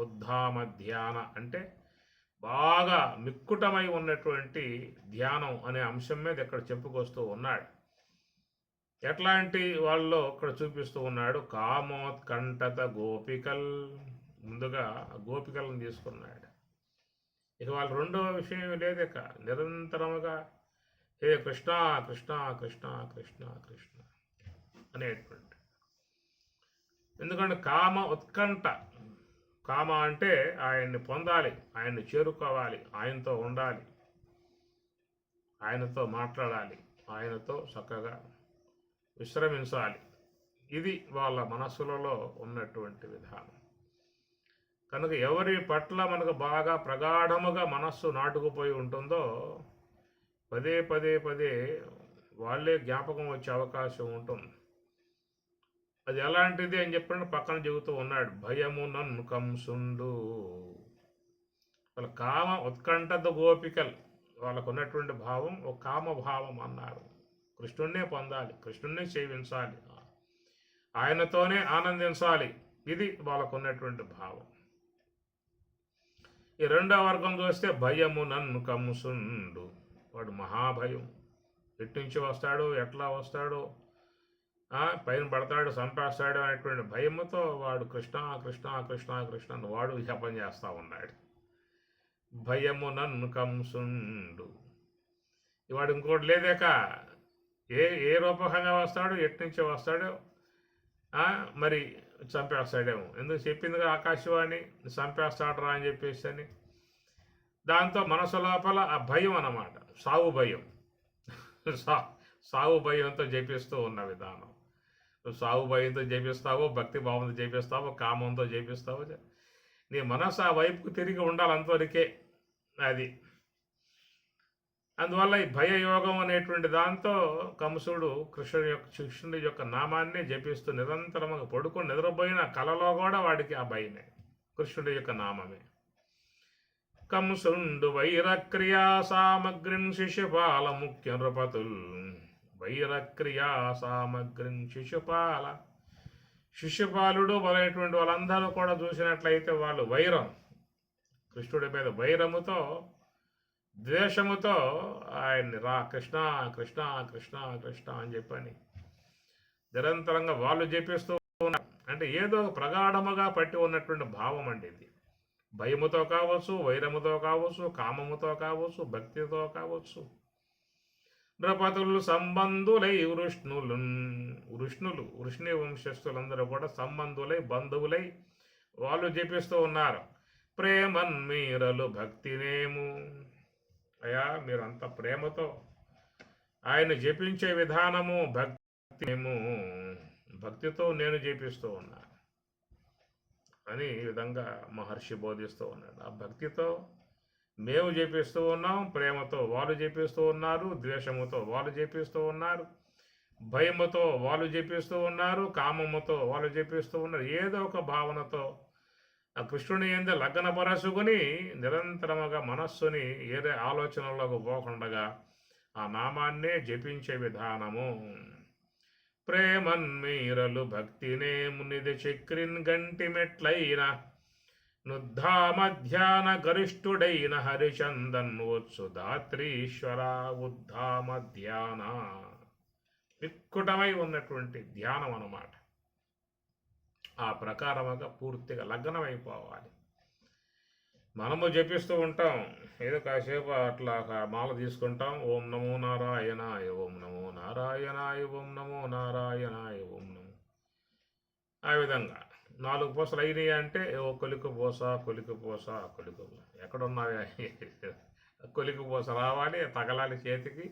ఉద్ధామధ్యాన అంటే బాగా మిక్కుటమై ఉన్నటువంటి ధ్యానం అనే అంశం మీద ఇక్కడ చెప్పుకొస్తూ ఉన్నాడు. ఎట్లాంటి వాళ్ళలో ఇక్కడ చూపిస్తూ ఉన్నాడు. కామోత్కంఠత గోపికల్, ముందుగా గోపికలను తీసుకున్నాడు. ఇక వాళ్ళు రెండవ విషయం లేదు, ఇక నిరంతరముగా హే కృష్ణ కృష్ణ కృష్ణ కృష్ణ కృష్ణ అనేటువంటి. ఎందుకంటే కామ ఉత్కంఠ, కామ అంటే ఆయన్ని పొందాలి, ఆయన్ని చేరుకోవాలి, ఆయనతో ఉండాలి, ఆయనతో మాట్లాడాలి, ఆయనతో చక్కగా విశ్రమించాలి. ఇది వాళ్ళ మనస్సులలో ఉన్నటువంటి విధానం. కనుక ఎవరి పట్ల మనకు బాగా ప్రగాఢముగా మనస్సు నాటుకుపోయి ఉంటుందో పదే పదే పదే వాళ్ళే జ్ఞాపకం వచ్చే అవకాశం ఉంటుంది. అది ఎలాంటిది అని చెప్పిన పక్కన చెబుతూ ఉన్నాడు. భయము నన్ను కంసుండు, వాళ్ళ కామ ఉత్కంఠత గోపికలు, వాళ్ళకు ఉన్నటువంటి భావం ఒక కామభావం అన్నారు. కృష్ణుణ్ణే పొందాలి, కృష్ణుణ్ణే సేవించాలి, ఆయనతోనే ఆనందించాలి, ఇది వాళ్ళకు ఉన్నటువంటి భావం. ఈ రెండవ వర్గం చూస్తే భయము నన్ను కంసుండు, వాడు మహాభయం. ఎటు నుంచి వస్తాడు, ఎట్లా వస్తాడో, పైన పడతాడు, చంపేస్తాడు అనేటువంటి భయముతో వాడు కృష్ణ కృష్ణ కృష్ణ కృష్ణ వాడు జపం చేస్తూ ఉన్నాడు. భయము నన్ను కంసుండు, వాడు ఇంకోటి లేదేక ఏ రూపకంగా వస్తాడు, ఎట్నుంచి వస్తాడో మరి చంపేస్తాడేమో. ఎందుకు చెప్పిందిగా ఆకాశవాణి, చంపేస్తాడరా అని చెప్పేసి అని. దాంతో మనసు లోపల ఆ భయం అన్నమాట, సావు భయం. సావు భయంతో జపిస్తూ ఉన్న విధానం. సావు భయంతో జపిస్తావో, భక్తి భావంతో జపిస్తావో, కామంతో జపిస్తావో, నీ మనసు ఆ వైపుకు తిరిగి ఉండాలి అంతవరకే. అది అందువల్ల ఈ భయయోగం అనేటువంటి దాంతో కంసుడు కృష్ణుడి యొక్క నామాన్ని జపిస్తూ నిరంతరంగా పడుకొని నిద్రపోయిన కలలో కూడా వాడికి ఆ భయమే, కృష్ణుడి యొక్క నామమే. కంసుండు వైరక్రియా సామగ్రిం శిశుపాల ముఖ్య నృపతుల్, వైరక్రియా సామగ్రిం శిశుపాల, శిశుపాలుడు మొదలైనటువంటి వాళ్ళందరూ కూడా చూసినట్లయితే వాళ్ళు వైరం, కృష్ణుడి మీద వైరముతో ద్వేషముతో ఆయన్ని రా కృష్ణ కృష్ణ కృష్ణ కృష్ణ అని చెప్పని నిరంతరంగా వాళ్ళు జపిస్తూ ఉన్నారు. అంటే ఏదో ప్రగాఢముగా పట్టి ఉన్నటువంటి భావం అండి ఇది. భయముతో కావచ్చు, వైరముతో కావచ్చు, కామముతో కావచ్చు, భక్తితో కావచ్చు. నృపతులు సంబంధులై వృష్ణి వంశస్థులందరూ కూడా సంబంధులై, బంధువులై వాళ్ళు జపిస్తూ ఉన్నారు. ప్రేమన్మీరలు భక్తినేము, అయ్యా మీరు అంత ప్రేమతో ఆయన జపించే విధానము భక్తితో నేను జపిస్తూ ఉన్నాను అని ఈ విధంగా మహర్షి బోధిస్తూ ఉన్నాడు. ఆ భక్తితో మేము జపిస్తూ ఉన్నాం, ప్రేమతో వాళ్ళు జపిస్తూ ఉన్నారు, ద్వేషముతో వాళ్ళు జపిస్తూ ఉన్నారు. భయముతో వాళ్ళు జపిస్తూ ఉన్నారు, కామముతో వాళ్ళు జపిస్తూ ఉన్నారు. ఏదో ఒక భావనతో ఆ కృష్ణుని యందు లగ్నపరచుకుని నిరంతరముగా మనస్సుని ఏదే ఆలోచనలకు పోకుండగా ఆ నామాన్నే జపించే విధానము. ప్రేమన్మీరలు భక్తినే మునిది చక్రిన్ గంటి మెట్లైన నుద్ధామధ్యాన గరిష్ఠుడైన హరిచందన్ వచ్చు దాత్రీశ్వర ఉద్ధామధ్యాన. విక్కుటమై ఉన్నటువంటి ధ్యానం అన్నమాట. ఆ ప్రకారముగా పూర్తిగా లగ్నమైపోవాలి. మనము జపిస్తూ ఉంటాం, ఏదో కాసేపు అట్లా మాల తీసుకుంటాం, ఓం నమో నారాయణాయ, ఓం నమో నారాయణాయ, ఓం నమో నారాయణాయ, ఓం నమో. ఆ విధంగా 4 పూసలు అయినాయి అంటే ఓ కొలికి పూస కొలికి పూస కొలికి పూస. ఎక్కడున్నావా కొలికి పూస రావాలి, తగలాలి చేతికి,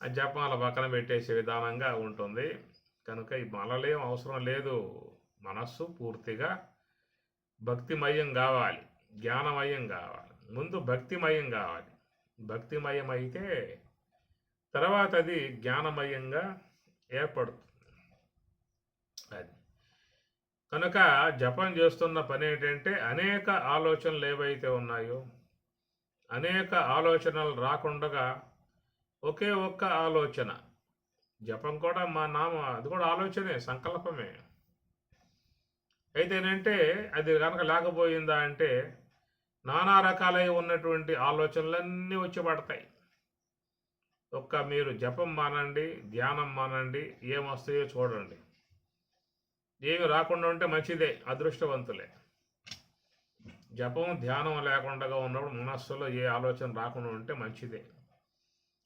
ఆ జపాల పక్కన పెట్టేసే విధానంగా ఉంటుంది. కనుక ఈ మాలలేం అవసరం లేదు. మనస్సు పూర్తిగా భక్తిమయం కావాలి, జ్ఞానమయం కావాలి. ముందు భక్తిమయం కావాలి. భక్తిమయం అయితే తర్వాత అది జ్ఞానమయంగా ఏర్పడుతుంది. అది కనుక జపం చేస్తున్న పని ఏంటంటే అనేక ఆలోచనలు ఏవైతే ఉన్నాయో, అనేక ఆలోచనలు రాకుండా ఒకే ఒక్క ఆలోచన. జపం కూడా మా నామ అది కూడా ఆలోచనే, సంకల్పమే. అయితేనంటే అది కనుక లేకపోయిందా అంటే నానా రకాలై ఉన్నటువంటి ఆలోచనలన్నీ వచ్చి పడతాయి. మీరు జపం మానండి, ధ్యానం మానండి, ఏమొస్తాయో చూడండి. ఏమి రాకుండా ఉంటే మంచిదే, అదృష్టవంతులే. జపం ధ్యానం లేకుండా ఉన్నప్పుడు మనస్సులో ఏ ఆలోచన రాకుండా ఉంటే మంచిదే.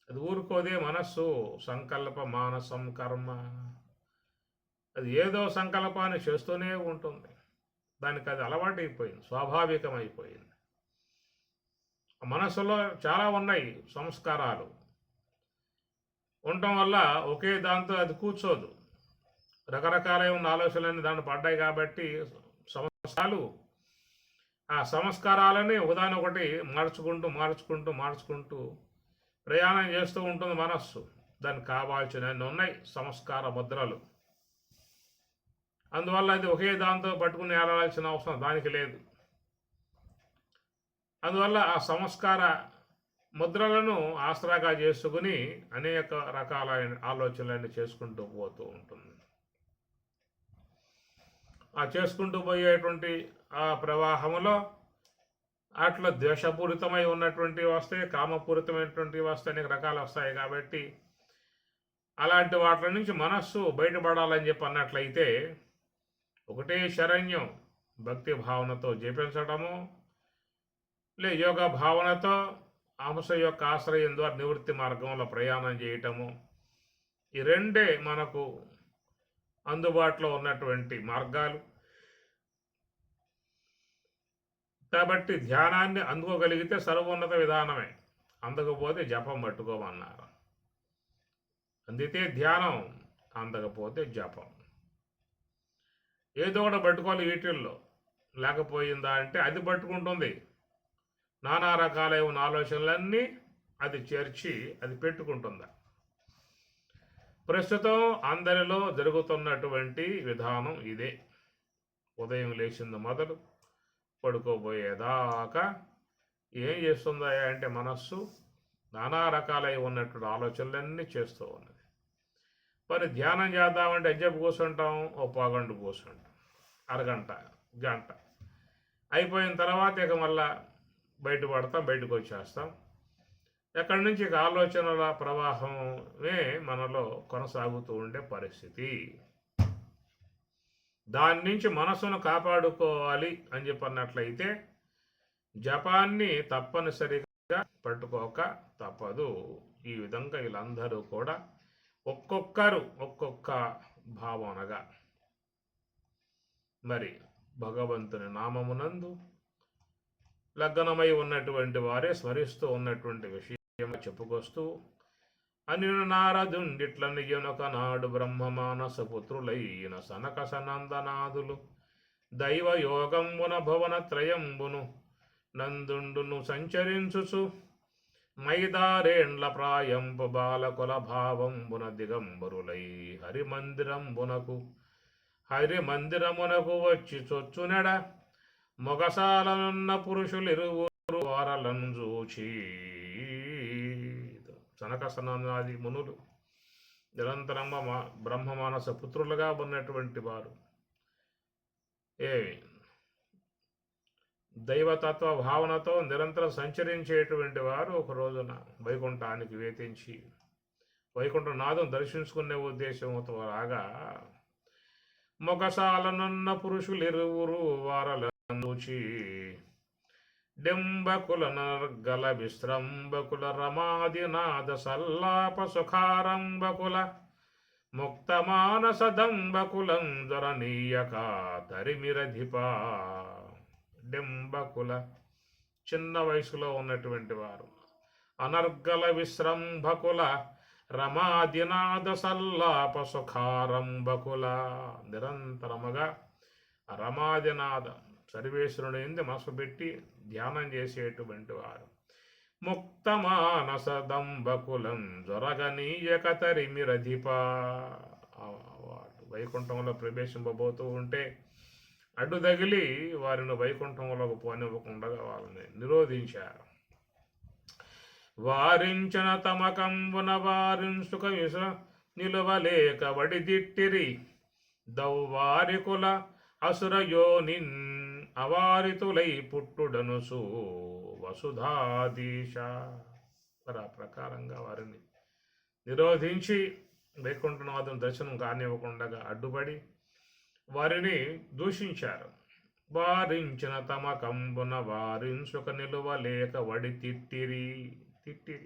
అది ఊరుకోదే మనస్సు. సంకల్ప మానసం కర్మ, అది ఏదో సంకల్పాన్ని చేస్తూనే ఉంటుంది. దానికి అది అలవాటైపోయింది, స్వాభావికమైపోయింది. మనస్సులో చాలా ఉన్నాయి సంస్కారాలు ఉండటం వల్ల ఒకే దాంతో అది కూర్చోదు. రకరకాలై ఉన్న ఆలోచనలన్నీ దాంట్లో పడ్డాయి కాబట్టి ఆ సంస్కారాలని ఒకదానొకటి మార్చుకుంటూ ప్రయాణం చేస్తూ ఉంటుంది మనస్సు. దానికి కావాల్సినన్ని ఉన్నాయి సంస్కార ముద్రలు. అందువల్ల అది ఒకే దాంతో పట్టుకుని ఏలాల్సిన అవసరం దానికి లేదు. అందువల్ల ఆ సంస్కార ముద్రలను ఆసరాగా చేసుకుని అనేక రకాలైన ఆలోచనలన్నీ చేసుకుంటూ పోతూ ఉంటుంది. ఆ చేసుకుంటూ పోయేటువంటి ఆ ప్రవాహంలో అట్లా ద్వేషపూరితమై ఉన్నటువంటివి వస్తాయి, కామపూరితమైనటువంటివి వస్తాయి, అనేక రకాలు వస్తాయి. కాబట్టి అలాంటి వాటి నుంచి మనస్సు బయటపడాలని చెప్పి అన్నట్లయితే ఒకటే శరణ్యం భక్తి భావనతో జపించడము, యోగ భావనతో అంశ యొక్క ఆశ్రయం ద్వారా నివృత్తి మార్గంలో ప్రయాణం చేయటము. ఈ రెండే మనకు అందుబాటులో ఉన్నటువంటి మార్గాలు. కాబట్టి ధ్యానాన్ని అందుకోగలిగితే సర్వోన్నత విధానమే, అందకపోతే జపం పట్టుకోమన్నారు. అందితే ధ్యానం, అందకపోతే జపం. ఏదో ఒకటి పట్టుకోవాలి వీటిల్లో. లేకపోయిందా అంటే అది పట్టుకుంటుంది. నానా రకాలై ఉన్న ఆలోచనలన్నీ అది చేర్చి అది పెట్టుకుంటుందా. ప్రస్తుతం అందరిలో జరుగుతున్నటువంటి విధానం ఇదే. ఉదయం లేచింది మొదలు పడుకోబోయేదాకా ఏం చేస్తుందా అంటే మనస్సు నానా రకాలై ఉన్నటువంటి ఆలోచనలన్నీ చేస్తూ ఉన్నది. మరి ధ్యానం చేద్దామంటే ఎంతసేపు కూర్చుంటాం? ఓ పావుగంట కూర్చుంటాం, అరగంట, గంట అయిపోయిన తర్వాత ఇక మళ్ళా బయటపడతాం, బయటకు వచ్చేస్తాం. ఎక్కడి నుంచి ఇక ఆలోచనల ప్రవాహమే మనలో కొనసాగుతూ ఉండే పరిస్థితి. దాని నుంచి మనసును కాపాడుకోవాలి అని చెప్పన్నట్లయితే జపాన్ని తప్పనిసరిగా పట్టుకోక తప్పదు. ఈ విధంగా వీళ్ళందరూ కూడా ఒక్కొక్కరు ఒక్కొక్క భావనగా మరి భగవంతుని నామమునందు లగ్నమై ఉన్నటువంటి వారే స్మరిస్తూ ఉన్నటువంటి విషయం చెప్పుకొస్తూ అనిన నారదుండిట్లనియనొక నాడు బ్రహ్మమానస పుత్రులైన సనక సనందనాదులు దైవయోగంబున భువన త్రయంబును నందుండును సంచరించుచు మైదారేండ్ల ప్రాయంపు బాలకుల భావంబున దిగంబరులై హరిమందిరమునకు వచ్చి చొచ్చునెడ మొగసాలనున్న పురుషులిరువురు వారలను చూచి. సనక సననాది మునులు నిరంతరంగా బ్రహ్మమానస పుత్రులుగా ఉన్నటువంటి వారు దైవతత్వ భావనతో నిరంతరం సంచరించేటువంటి వారు ఒక రోజున వైకుంఠానికి వేతించి వైకుంఠనాథం దర్శించుకునే ఉద్దేశంతో రాగా మొగసాలనున్న పురుషులిరువురు వారలనుచి డెంబకుల నర్గల విశ్రంబకుల రమాదినాద సల్లాప సుఖారంబకుల ముక్తమానస దంబకులం దొరనీయక తరిమిరధిపా. డెంబకుల చిన్న వయసులో ఉన్నటువంటి వారు, అనర్గల విశ్రంభకుల రమాదినాద సల్లాప సుఖారంభకుల నిరంతరముగా రమాదినాద సర్వేశ్వరుని ఎందు మనసు పెట్టి ధ్యానం చేసేటువంటి వారు, ముక్తమానస దంబకులం జొరగనీయక తరిమిరధిపా. వైకుంఠంలో ప్రవేశింపబోతూ ఉంటే అడ్డు తగిలి వారిని వైకుంఠంలోకి పోనివ్వకుండా వాళ్ళని నిరోధించారు. వారించిన తమకంబున వారింసుక విష నిలువలేక వడిదిట్టిరి దౌవారికుల అసురయోనిన్ అవారితులై పుట్టుడనుసు వసుధాదీశ. మరి ఆ ప్రకారంగా వారిని నిరోధించి వైకుంఠనాథం దర్శనం కానివ్వకుండా అడ్డుపడి వారిని దూషించారు. వారించిన తమ కంబున వారింసుక నిలువలేక వడి తిట్టిరి.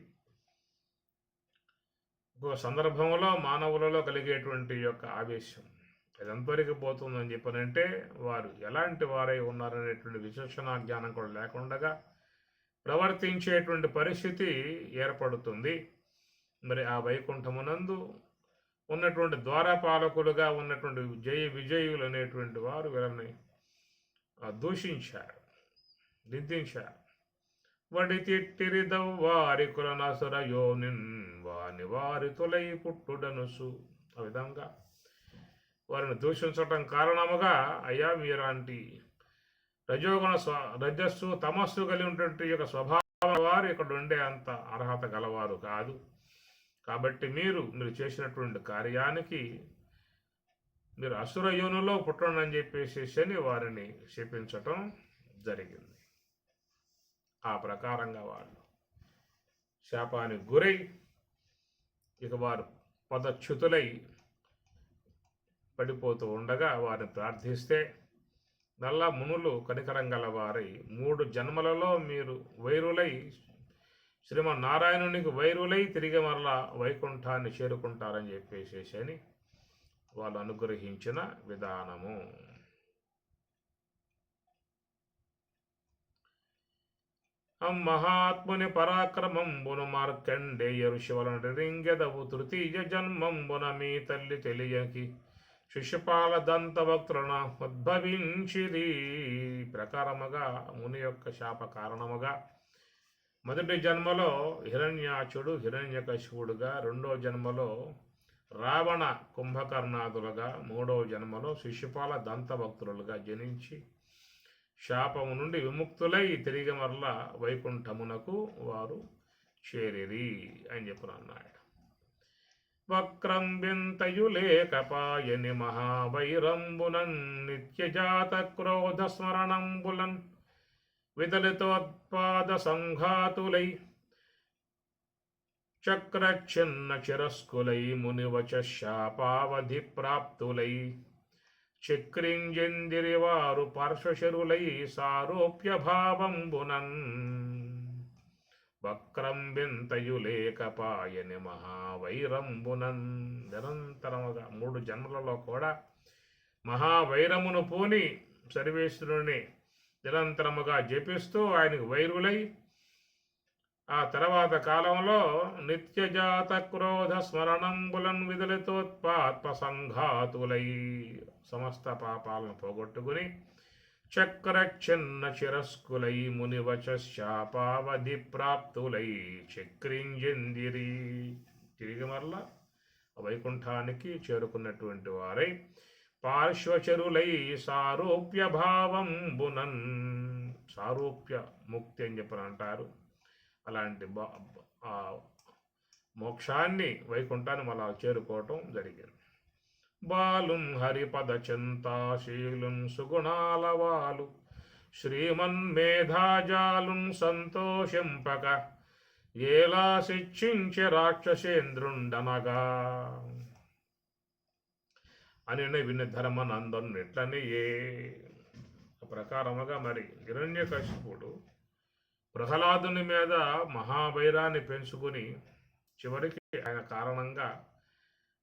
ఒక సందర్భంలో మానవులలో కలిగేటువంటి యొక్క ఆవేశం అది ఎంతవరకు పోతుందని చెప్పనంటే వారు ఎలాంటి వారై ఉన్నారనేటువంటి విచక్షణ జ్ఞానం కూడా లేకుండా ప్రవర్తించేటువంటి పరిస్థితి ఏర్పడుతుంది. మరి ఆ వైకుంఠమునందు ఉన్నటువంటి ద్వారపాలకులుగా ఉన్నటువంటి విజయులు అనేటువంటి వారు వీళ్ళని దూషించారు, నిందించారు. వడి తిట్టిరి దవ్వారికుల నసుర యోనిన్ వాని వారి తొలై పుట్టుడనుసు. ఆ విధంగా వారిని దూషించటం కారణముగా అయ్యా మీలాంటి రజస్సు తమస్సు కలిగి ఉన్నటువంటి యొక్క స్వభావ వారు ఇక్కడ ఉండే అంత అర్హత గలవారు కాదు. కాబట్టి మీరు చేసినటువంటి కార్యానికి మీరు అసుర యోనులో పుట్టండి అని చెప్పేసి వారిని శపించటం జరిగింది. ఆ ప్రకారంగా వాళ్ళు శాపానికి గురై ఇక వారు పదచ్యుతులై పడిపోతూ ఉండగా వారిని ప్రార్థిస్తే నల్ల మునులు కనికరం గల వారై 3 జన్మలలో మీరు వైరులై శ్రీమన్నారాయణునికి వైరులై తిరిగి మరలా వైకుంఠాన్ని చేరుకుంటారని చెప్పేసేసి అని వాళ్ళు అనుగ్రహించిన విధానము. మహాత్ముని పరాక్రమంబును మార్కండేయ ఋషివలను రింగెదవు తృతీయ జన్మంబున మీ తల్లి తెలియకి శిశుపాల దంతభక్తులను ఉద్భవించిది. ప్రకారముగా ముని యొక్క శాప కారణముగా మొదటి జన్మలో హిరణ్యాచుడు హిరణ్యకశిపుడుగా, 2వ జన్మలో రావణ కుంభకర్ణాదులుగా, 3వ జన్మలో శిశుపాల దంతభక్తులుగా జనించి శాపము నుండి విముక్తులై తిరిగి మరలా వైకుంఠమునకు వారు చేరిరి అని చెప్పినాడు. వక్రం వింతయు లేకపాయని మహావైరంబునన్ నిత్యజాత క్రోధ స్మరణంబులన్ విదలితోత్పాద సంఘాతులై చక్రచిన్న చిరస్కులై మునివచ శాపావధి ప్రాప్తులై చక్రింజందిరి వారు పార్శ్వశరులై సారోప్య భావంబునన్. వక్రం వింతయు లేకపాయని మహావైరంబునన్. నిరంతరముగా 3 జన్మలలో కూడా మహావైరమును పూని సర్వేశ్వరుని నిరంతరముగా జపిస్తూ ఆయనకు వైరులై ఆ తర్వాత కాలంలో నిత్యజాత క్రోధ స్మరణంబులన్ విదలితోత్పాత్మ సంఘాతులై సమస్త పాపాలను పోగొట్టుకుని చక్రచ్ఛన్న చిరస్కులై మునివచ శాపావధి ప్రాప్తులై చక్రింజందిరి. తిరిగి మరలా వైకుంఠానికి చేరుకున్నటువంటి వారై పార్శ్వచరులై సారూప్య భావంబునన్, సారూప్య ముక్తి అని చెప్పని అంటారు. అలాంటి మోక్షాన్ని వైకుంఠాన్ని మళ్ళా చేరుకోవటం జరిగింది. బాలుం హరిపద చింతాశీలుం సుగుణాలవాలు శ్రీమన్మేధాజాలుం సంతోషింపక ఏలా శిక్షించే రాక్షసేంద్రుండనగా అని విని ధర్మనందను ఎట్లని ఏ ప్రకారముగా మరి హిరణ్యకశిపుడు ప్రహ్లాదుని మీద మహావైరాన్ని పెంచుకుని చివరికి ఆయన కారణంగా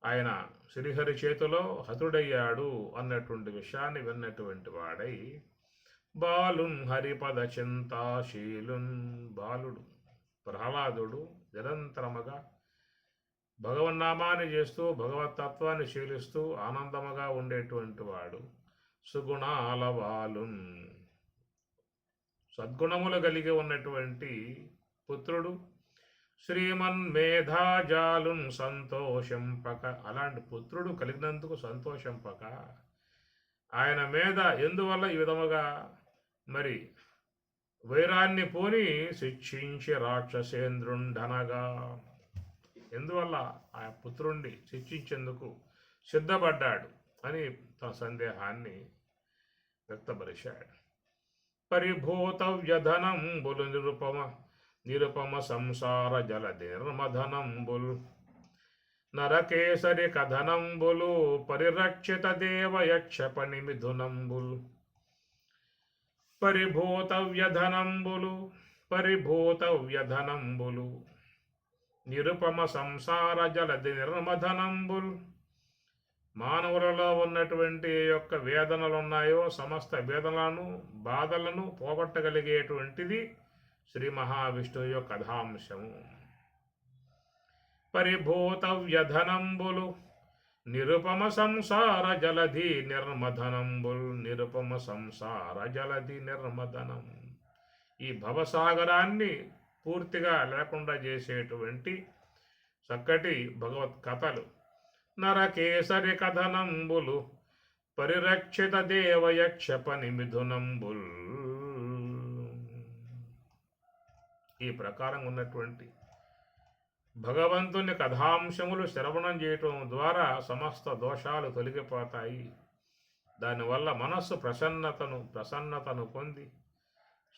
ఆయన శ్రీహరి చేతిలో హతుడయ్యాడు అన్నటువంటి విషయాన్ని విన్నటువంటి వాడై బాలున్ హరిపద చింతాశీలున్, బాలుడు ప్రహ్లాదుడు నిరంతరముగా భగవన్నామాన్ని చేస్తూ భగవతత్వాన్ని శీలిస్తూ ఆనందముగా ఉండేటువంటి వాడు. సుగుణాలవాలున్, సద్గుణములు కలిగి ఉన్నటువంటి పుత్రుడు. శ్రీమన్మేధాజాలున్ సంతోషంపక, అలాంటి పుత్రుడు కలిగినందుకు సంతోషంపక ఆయన మీద ఎందువల్ల ఈ విధముగా మరి వైరాన్ని పోని శిక్షించి రాక్షసేంద్రుండనగా, ఎందువల్ల ఆ పుత్రుణ్ణి శిక్షించేందుకు సిద్ధపడ్డాడు అని తన సందేహాన్ని వ్యక్తపరిచాడు. పరిభూత వ్యధనంబులు నిరుపమ సంసార జలది నిర్మధనంబుల్ నరకేసరి కథనంబులు పరిరక్షిత దేవయక్షపణి మిథునంబుల్. పరిభూత వ్యధనంబులు నిరుపమ సంసార జలది నిర్మధనంబుల్. మానవులలో ఉన్నటువంటి యొక్క వేదనలు ఉన్నాయో సమస్త వేదనలను బాధలను పోగొట్టగలిగేటువంటిది శ్రీ మహావిష్ణువు యొక్క కథాంశము. పరిభూత వ్యధనంబులు నిరుపమ సంసార జలధి నిర్మధనంబుల్. నిరుపమ సంసార జలధి నిర్మధనం, ఈ భవసాగరాన్ని పూర్తిగా లేకుండా చేసేటువంటి చక్కటి భగవత్ కథలు. నరకేసరి కథనంబులు పరిరక్షిత దేవయక్షపని మిథునంబుల్. ఈ ప్రకారం ఉన్నటువంటి భగవంతుని కథాంశములు శ్రవణం చేయటం ద్వారా సమస్త దోషాలు తొలగిపోతాయి. దానివల్ల మనస్సు ప్రసన్నతను పొంది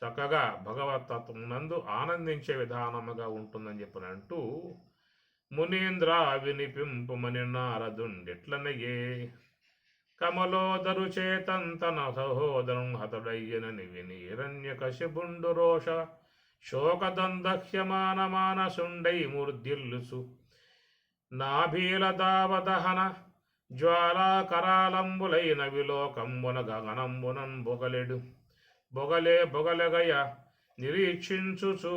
చక్కగా భగవతత్వం నందు ఆనందించే విధానముగా ఉంటుందని చెప్పని అంటూ మునీంద్ర వినిపింపుమని నారదుండిట్లనయే కమలోదరు చేతంతన సహోదరం హతుడయ్యనని విని హిరణ్యకశిపుండు రోష శోకదందహ్యమానమానసుండై మూర్ధిల్లుసు నాభీల దావదహన జ్వాలాకరాలంబులైన విలోకంబున గగనంబునన్ బొగలెగయ నిరీక్షించుచు.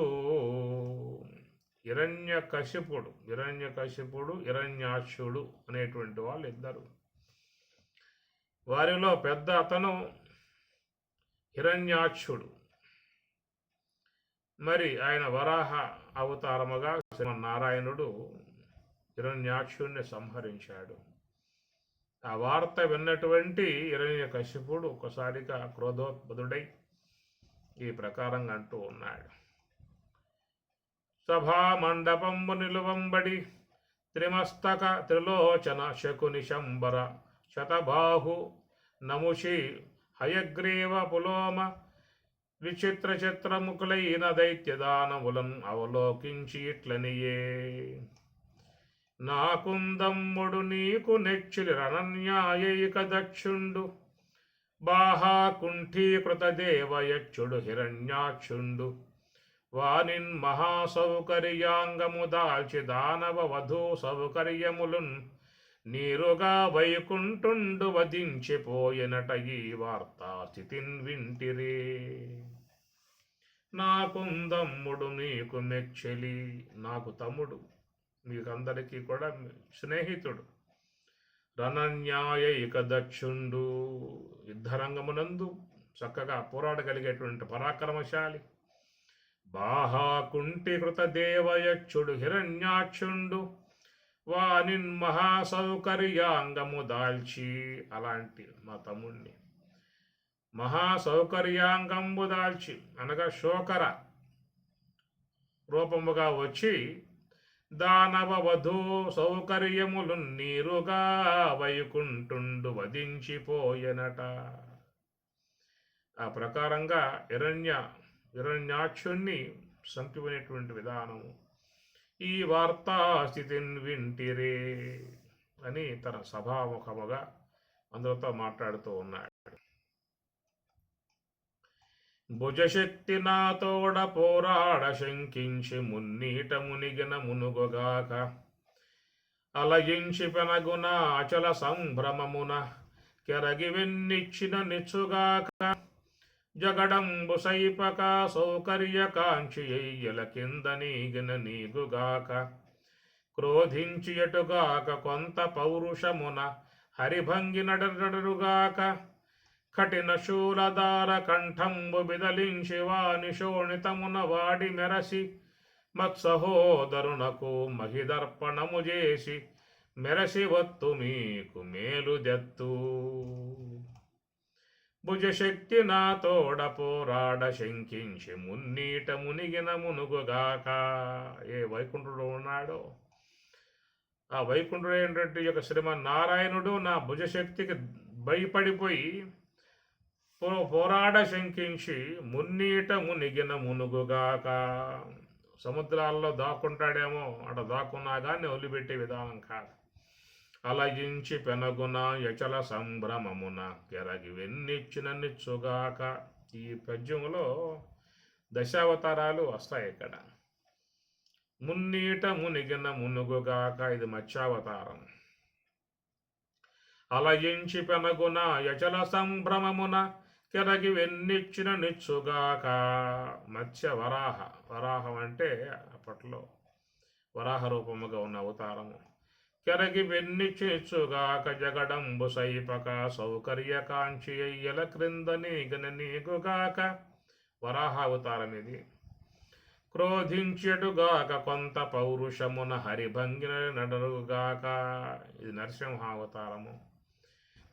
హిరణ్యకశిపుడు హిరణ్యాక్షుడు అనేటువంటి వాళ్ళు ఇద్దరు. వారిలో పెద్ద అతను హిరణ్యాక్షుడు. మరి ఆయన వరాహ అవతారముగా శ్రీమన్నారాయణుడు హిరణ్యాక్షుడిని సంహరించాడు. ఆ వార్త విన్నటువంటి హిరణ్యకశిపుడు ఒక్కసారిగా క్రోధోద్భుతుడై ఈ ప్రకారంగా అంటూ ఉన్నాడు. సభా మండపంబు నిలువంబడి త్రిమస్తక త్రిలోచన శకుని శంబర శతబాహు నముషి హయగ్రీవ పులోమ విచిత్ర చిత్రముకులైన దైత్యదానములను అవలోకించి ఇట్లనియే నాకుందమ్ముడు నీకు నెచ్చిలి రణన్యాయైక దక్షుండు బాహా కుంఠీకృత దేవయచ్చుడు హిరణ్యాక్షుండు వానిన్ మహాసౌకర్యాంగము దాల్చి దానవ వధూ సౌకర్యములున్ నీరుగా వైకుంఠుండు వధించిపోయినట ఈ వార్తా స్థితిన్ వింటిరే. నాకుందమ్ముడు నీకు మెచ్చెలి, నాకు తమ్ముడు, మీకందరికీ కూడా స్నేహితుడు. రణన్యాయైక దక్షుండు, యుద్ధరంగమునందు చక్కగా పోరాడగలిగేటువంటి పరాక్రమశాలి. బాహాకుంఠీకృత దేవయక్షుడు హిరణ్యాక్షుండు వానిన్ మహాసౌకర్యాంగము దాల్చి, అలాంటి మా తమ్ముణ్ణి మహాసౌకర్యాంగంబు దాల్చి అనగా శోకర రూపముగా వచ్చి దానవ వధూ సౌకర్యములు నీరుగా వైకుంఠుండు వధించిపోయెనట. ఆ ప్రకారంగా హిరణ్యాక్షుణ్ణి సంపిపోయినటువంటి విధానము ఈ వార్తాస్థితిని వింటిరే అని తన సభాముఖముగా అందరితో మాట్లాడుతూ ఉన్నాడు. భుజశక్తి నాతోడ పోరాడ శంకించి మున్నీట మునిగిన మునుగొగాక అలయించి పెనగున అచల సంభ్రమమున కెరగి వెన్నిచ్చిన నిచ్చుగాక జగడంబు సైపక సౌకర్య కాంక్షి ఎయ్యల కింద నీగిన నీగుగాక క్రోధించి ఎటుగాక కొంత పౌరుషమున హరిభంగి నడరుగాక కఠిన శూలదార కంఠంబు బిదలించి వాని శోణితమున వాడి మెరసి మత్సహోదరునకు మహిదర్పణము చేసి మెరసి వత్తు మీకు మేలు దెత్తు. భుజశక్తి నాతోడ పోరాడ శంకించి మున్నీట మునిగిన మునుగుగాక. ఏ వైకుంఠుడు ఉన్నాడో ఆ వైకుంఠుడు ఏంటంటే యొక్క శ్రీమన్నారాయణుడు నా భుజశక్తికి భయపడిపోయి పోరాడ శంకించి మున్నీట మునిగిన మునుగుగాక. సముద్రాల్లో దాక్కుంటాడేమో, అట దాక్కున్నా కానీ వదిలిపెట్టే విధానం కాదు. అలయించి పెనగున యచల సంభ్రమమున కెరగి వెన్నిచ్చిన నిచ్చుగాక. ఈ పద్యములో దశావతారాలు వస్తాయి. ఇక్కడ మున్నీట మునిగిన మునుగుగాక ఇది మత్స్యావతారం. అలయించి పెనగున యచల సంభ్రమమున కెరగి వెన్నిచ్చిన నిచ్చుగాక. మత్స్య వరాహం అంటే అప్పట్లో వరాహ రూపముగా ఉన్న అవతారము. కెరగి వెన్నిచ్చుగాక జగడంబు సైపక సౌకర్య కాంక్షి అయ్యల క్రింద నీగన నీగుగాక. వరాహ అవతారం ఇది. క్రోధించెటుగాక కొంత పౌరుషమున హరిభంగిన నడరుగాక. ఇది నరసింహావతారము.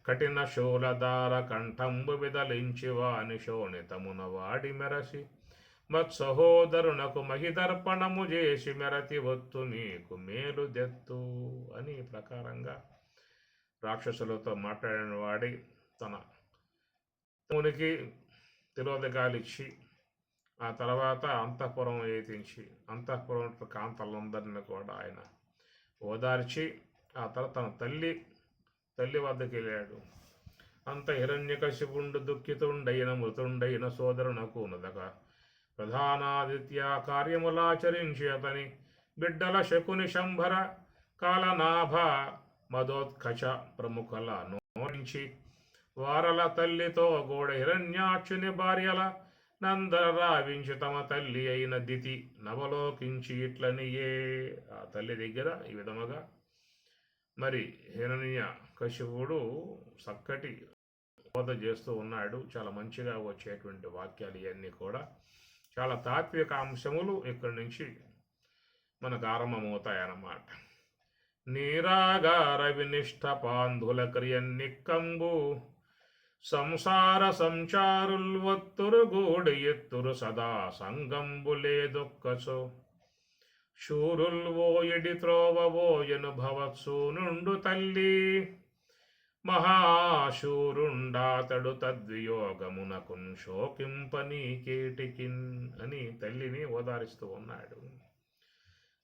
కఠిన శూలదార కంఠంబు విదలించి వాని శోణితమున వాడి మెరసి మత్సహోదరునకు మహిదర్పణము చేసి మెరతి వత్తు మీకు మేలు దెత్తు అని ప్రకారంగా రాక్షసులతో మాట్లాడిన వాడి తన మునికి తిరోధకాలిచ్చి ఆ తర్వాత అంతఃపురం ఏతించి అంతఃపురం కాంతలందరినీ కూడా ఆయన ఓదార్చి ఆ తర్వాత తన తల్లి వద్దకు వెళ్ళాడు. అంత హిరణ్యకశిపుండు దుఃఖితుండైన మృతుండైన సోదరునకు నదక ప్రధానాదిత్య కార్యములాచరించి అతని బిడ్డల శకుని శంభర కాలనాభ మదోత్కచ ప్రముఖల నోరించి వారల తల్లితో గోడ హిరణ్యాక్షుని భార్యల నందర రావించి తమ తల్లి అయిన దితి నవలోకించి ఇట్లనియే. ఆ తల్లి దగ్గర ఈ విధముగా మరి హిరణ్య కశిపుడు చక్కటి బోధ చేస్తూ ఉన్నాడు. చాలా మంచిగా వచ్చేటువంటి వాక్యాలు ఇవన్నీ కూడా చాలా తాత్విక అంశములు ఇక్కడి నుంచి మనకు ఆరంభమవుతాయన్నమాట. నీరాగార వినిష్ట పాంధుల క్రియన్నిక్కంబు సంసార సంచారుల్ వత్తురు గూడి ఎత్తురు సదా సంగంబు లేదొక్కచో శూరుల్ ఓయడి త్రోవోయను భవత్సు నుండు తల్లి మహాశూరుండాతడు తద్వియోగమునకున్ శోకింపనీ కేటికిన్ అని తల్లిని ఓదారిస్తూ ఉన్నాడు.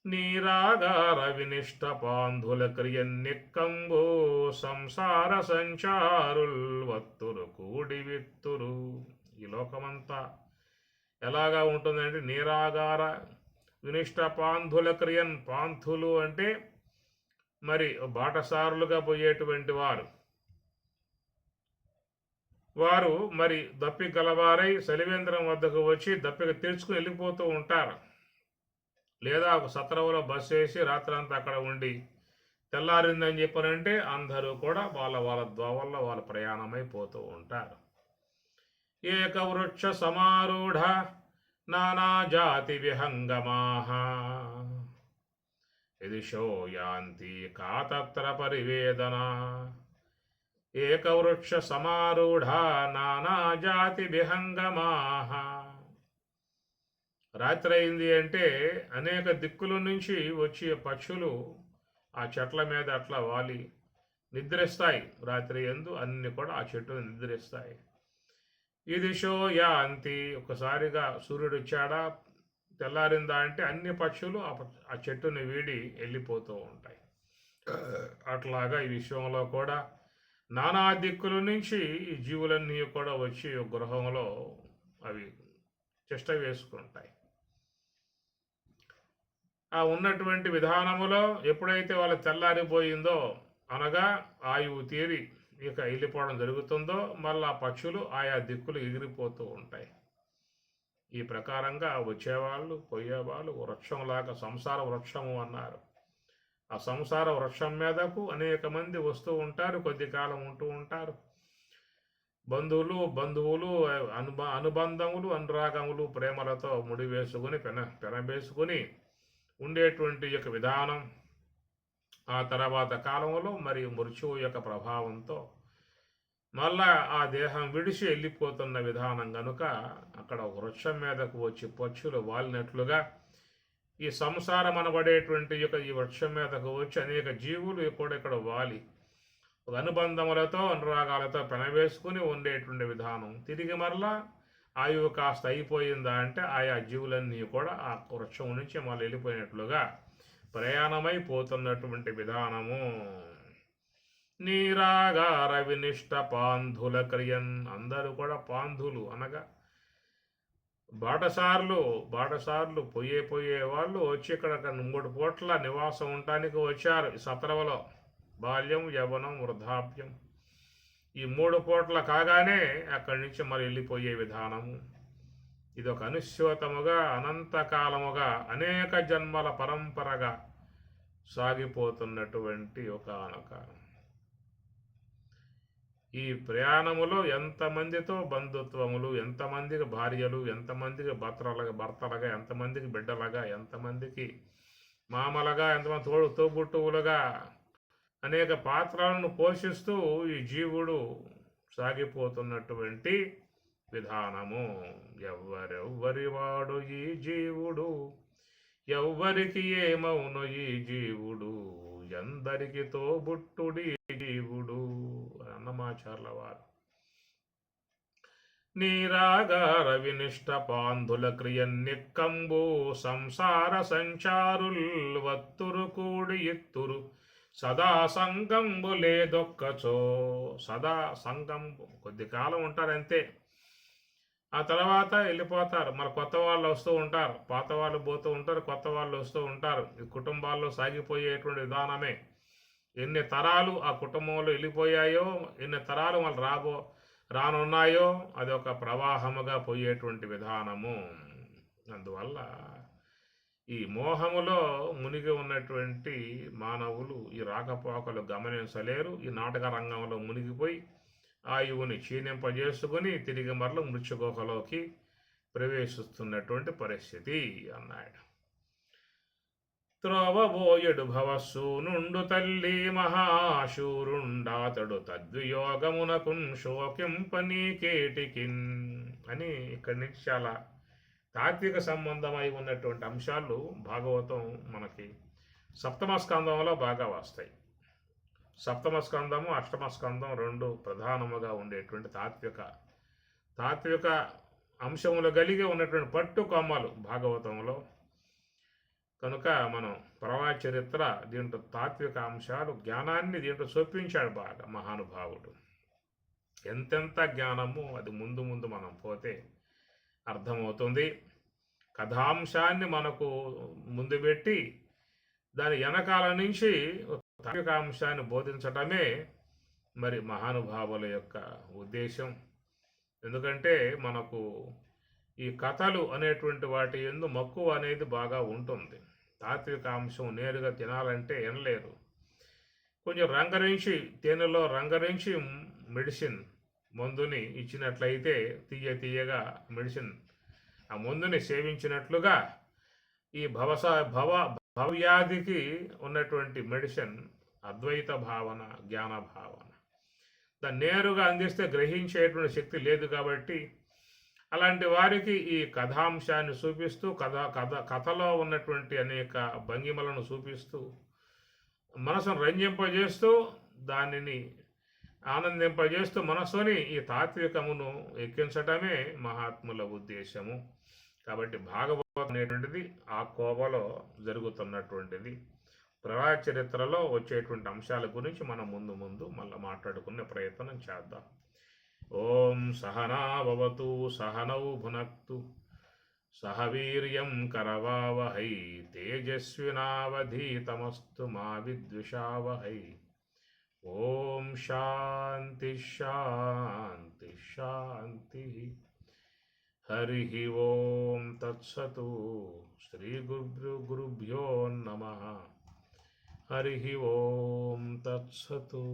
నీరాగార వినిష్ట పాంధుల క్రియన్నిక్కంబు సంసార సంచారుల్ వత్తురు కూడి విత్తురు. ఈ లోకమంతా ఎలాగా ఉంటుందంటే నీరాగార వినిష్ట పాంధుల క్రియన్. పాంధులు అంటే మరి బాటసారులుగా పోయేటువంటి వారు మరి దప్పి గలవారై సలివేంద్రం వద్దకు వచ్చి దప్పిక తీర్చుకుని వెళ్ళిపోతూ ఉంటారు. లేదా ఒక సత్రవులో బస్సు వేసి రాత్రంతా అక్కడ ఉండి తెల్లారిందని చెప్పారంటే అందరూ కూడా వాళ్ళ దోవల్లో వాళ్ళు ప్రయాణమైపోతూ ఉంటారు. ఏకవృక్ష సమారూఢ నానాజాతి విహంగమాః యదిశో యాంతి కాతత్ర పరివేదన ఏకవృక్ష సమారూఢ నానాజాతి విహంగమాః. రాత్రి అయింది అంటే అనేక దిక్కుల నుంచి వచ్చే పక్షులు ఆ చెట్ల మీద అట్లా వాలి నిద్రిస్తాయి. రాత్రి యందు అన్ని కూడా ఆ చెట్టును నిద్రిస్తాయి. ఈ దిశో యాంతి, ఒకసారిగా సూర్యుడు వచ్చాడా తెల్లారిందా అంటే అన్ని పక్షులు ఆ చెట్టుని వీడి వెళ్ళిపోతూ ఉంటాయి. అట్లాగా ఈ విశ్వంలో కూడా నానా దిక్కుల నుంచి ఈ జీవులన్నీ కూడా వచ్చి గృహంలో అవి తిష్ట వేసుకుంటాయి. ఆ ఉన్నటువంటి విధానములో ఎప్పుడైతే వాళ్ళ తెల్లారిపోయిందో అనగా ఆయువు తీరి ఇక వెళ్ళిపోవడం జరుగుతుందో మళ్ళా పక్షులు ఆయా దిక్కులు ఎగిరిపోతూ ఉంటాయి. ఈ ప్రకారంగా వచ్చేవాళ్ళు పోయేవాళ్ళు వృక్షంలాగా సంసార వృక్షము అన్నారు. ఆ సంసార వృక్షం మీదకు అనేక మంది వస్తూ ఉంటారు, కొద్ది కాలం ఉంటూ ఉంటారు. బంధువులు అనుబంధములు అనురాగములు ప్రేమలతో ముడివేసుకుని పెనబేసుకుని ఉండేటువంటి యొక్క విధానం ఆ తర్వాత కాలంలో మరి మృత్యువు యొక్క ప్రభావంతో మళ్ళా ఆ దేహం విడిచి వెళ్ళిపోతున్న విధానం కనుక అక్కడ వృక్షం మీదకు వచ్చి పక్షులు వాలినట్లుగా ఈ సంసారం అనబడేటువంటి యొక్క ఈ వృక్షం మీదకు వచ్చి అనేక జీవులు కూడా ఇక్కడ వాలి అనుబంధములతో అనురాగాలతో పెనవేసుకుని ఉండేటువంటి విధానం. తిరిగి మరలా ఆయువు కాస్త అయిపోయిందా అంటే ఆయా జీవులన్నీ కూడా ఆ వృక్షం నుంచి మళ్ళీ వెళ్ళిపోయినట్లుగా ప్రయాణమైపోతున్నటువంటి విధానము. నీరాగార వినిష్ట పాంధుల క్రియన్, అందరూ కూడా పాంధులు అనగా బాటసార్లు పోయే వాళ్ళు వచ్చి ఇక్కడ 3 పూట్ల నివాసం ఉండటానికి వచ్చారు. ఈ సత్రవలో బాల్యం, యవ్వనం, వృద్ధాప్యం ఈ 3 పూట్ల కాగానే అక్కడి నుంచి మరి వెళ్ళిపోయే విధానము. ఇది ఒక అనుశ్వతముగా అనంతకాలముగా అనేక జన్మల పరంపరగా సాగిపోతున్నటువంటి ఒక ఈ ప్రయాణములో ఎంతమందితో బంధుత్వములు, ఎంతమందికి భార్యలు, ఎంతమందికి భర్తలుగా, ఎంతమందికి బిడ్డలుగా, ఎంతమందికి మామలుగా, ఎంతమంది తోబుట్టువులుగా అనేక పాత్రలను పోషిస్తూ ఈ జీవుడు సాగిపోతున్నటువంటి విధానము. ఎవ్వరెవ్వరివాడు ఈ జీవుడు, ఎవ్వరికి ఏమవును ఈ జీవుడు, ఎందరికి తోబుట్టుడి జీవుడు అన్నమాచార్ల వారు. నీరాగార వినిష్ట పాంధుల క్రియన్నిక్కంబు సంసార సంచారుల్ వత్తురు కూడి ఎత్తురు సదా సంగంబు లేదొక్కచో. సదా సంగంబు కొద్ది కాలం ఉంటారంతే, ఆ తర్వాత వెళ్ళిపోతారు. మరి కొత్త వాళ్ళు వస్తూ ఉంటారు, పాత వాళ్ళు పోతూ ఉంటారు, కొత్త వాళ్ళు వస్తూ ఉంటారు. ఈ కుటుంబాల్లో సాగిపోయేటువంటి విధానమే. ఎన్ని తరాలు ఆ కుటుంబంలో వెళ్ళిపోయాయో, ఎన్ని తరాలు వాళ్ళు రానున్నాయో అది ఒక ప్రవాహముగా పోయేటువంటి విధానము. అందువల్ల ఈ మోహములో మునిగి ఉన్నటువంటి మానవులు ఈ రాకపోకలు గమనించలేరు. ఈ నాటక రంగంలో మునిగిపోయి ఆయువుని క్షీణింపజేసుకుని తిరిగి మరల మృత్యుగుహలోకి ప్రవేశిస్తున్నటువంటి పరిస్థితి అన్నాడు. త్రోవబోయడు భవస్సు నుండు తల్లి మహాశూరుండాతడు తద్వియోగమునకున్ శోకింపనీకేటికిన్ అని ఇక్కడి నుంచి చాలా తాత్విక సంబంధమై ఉన్నటువంటి అంశాలు భాగవతం మనకి సప్తమ స్కందంలో బాగా వస్తాయి. సప్తమ స్కందము, అష్టమ స్కందం 2 ప్రధానముగా ఉండేటువంటి తాత్విక అంశములు కలిగి ఉన్నటువంటి పట్టు కొమ్మలు భాగవతంలో. కనుక మనం ప్రవాహ చరిత్ర దీంట్లో తాత్విక అంశాలు జ్ఞానాన్ని దీంట్లో చొప్పించాడు బాగా మహానుభావుడు. ఎంతెంత జ్ఞానము అది ముందు మనం పోతే అర్థమవుతుంది. కథాంశాన్ని మనకు ముందు పెట్టి దాని వెనకాల నుంచి తాత్విక అంశాన్ని బోధించటమే మరి మహానుభావుల యొక్క ఉద్దేశం. ఎందుకంటే మనకు ఈ కథలు అనేటువంటి వాటి యందు మక్కువ అనేది బాగా ఉంటుంది. తాత్విక అంశం నేరుగా తినాలంటే వినలేరు. కొంచెం రంగరించి తేనెలో రంగరించి మెడిసిన్ మందుని ఇచ్చినట్లయితే తీయగా మెడిసిన్ ఆ మందుని సేవించినట్లుగా ఈ భవవ్యాధికి ఉన్నటువంటి మెడిసిన్ అద్వైత భావన, జ్ఞాన భావన. దాన్ని నేరుగా అందిస్తే గ్రహించేటువంటి శక్తి లేదు కాబట్టి అలాంటి వారికి ఈ కథాంశాన్ని చూపిస్తూ కథలో ఉన్నటువంటి అనేక భంగిమలను చూపిస్తూ మనసును రంజింపజేస్తూ దానిని ఆనందింపజేస్తూ మనసుని ఈ తాత్వికమును ఎక్కించటమే మహాత్ముల ఉద్దేశము. కాబట్టి భాగవతం అనేటువంటిది ఆ కోవలో జరుగుతున్నటువంటిది. ప్రళయ చరిత్రలో వచ్చేటువంటి అంశాల గురించి మనం ముందు మళ్ళీ మాట్లాడుకునే ప్రయత్నం చేద్దాం. ఓం సహనాభవతు సహనౌ భునక్తు సహ వీర్యం కరవావహై తేజస్వినావధీతమస్తు మా విద్విషావహై. ఓం శాంతి శాంతి శాంతి. హరి ఓం తత్సతు. శ్రీ గురుభ్యో నమః. హరి ఓం తత్సతు.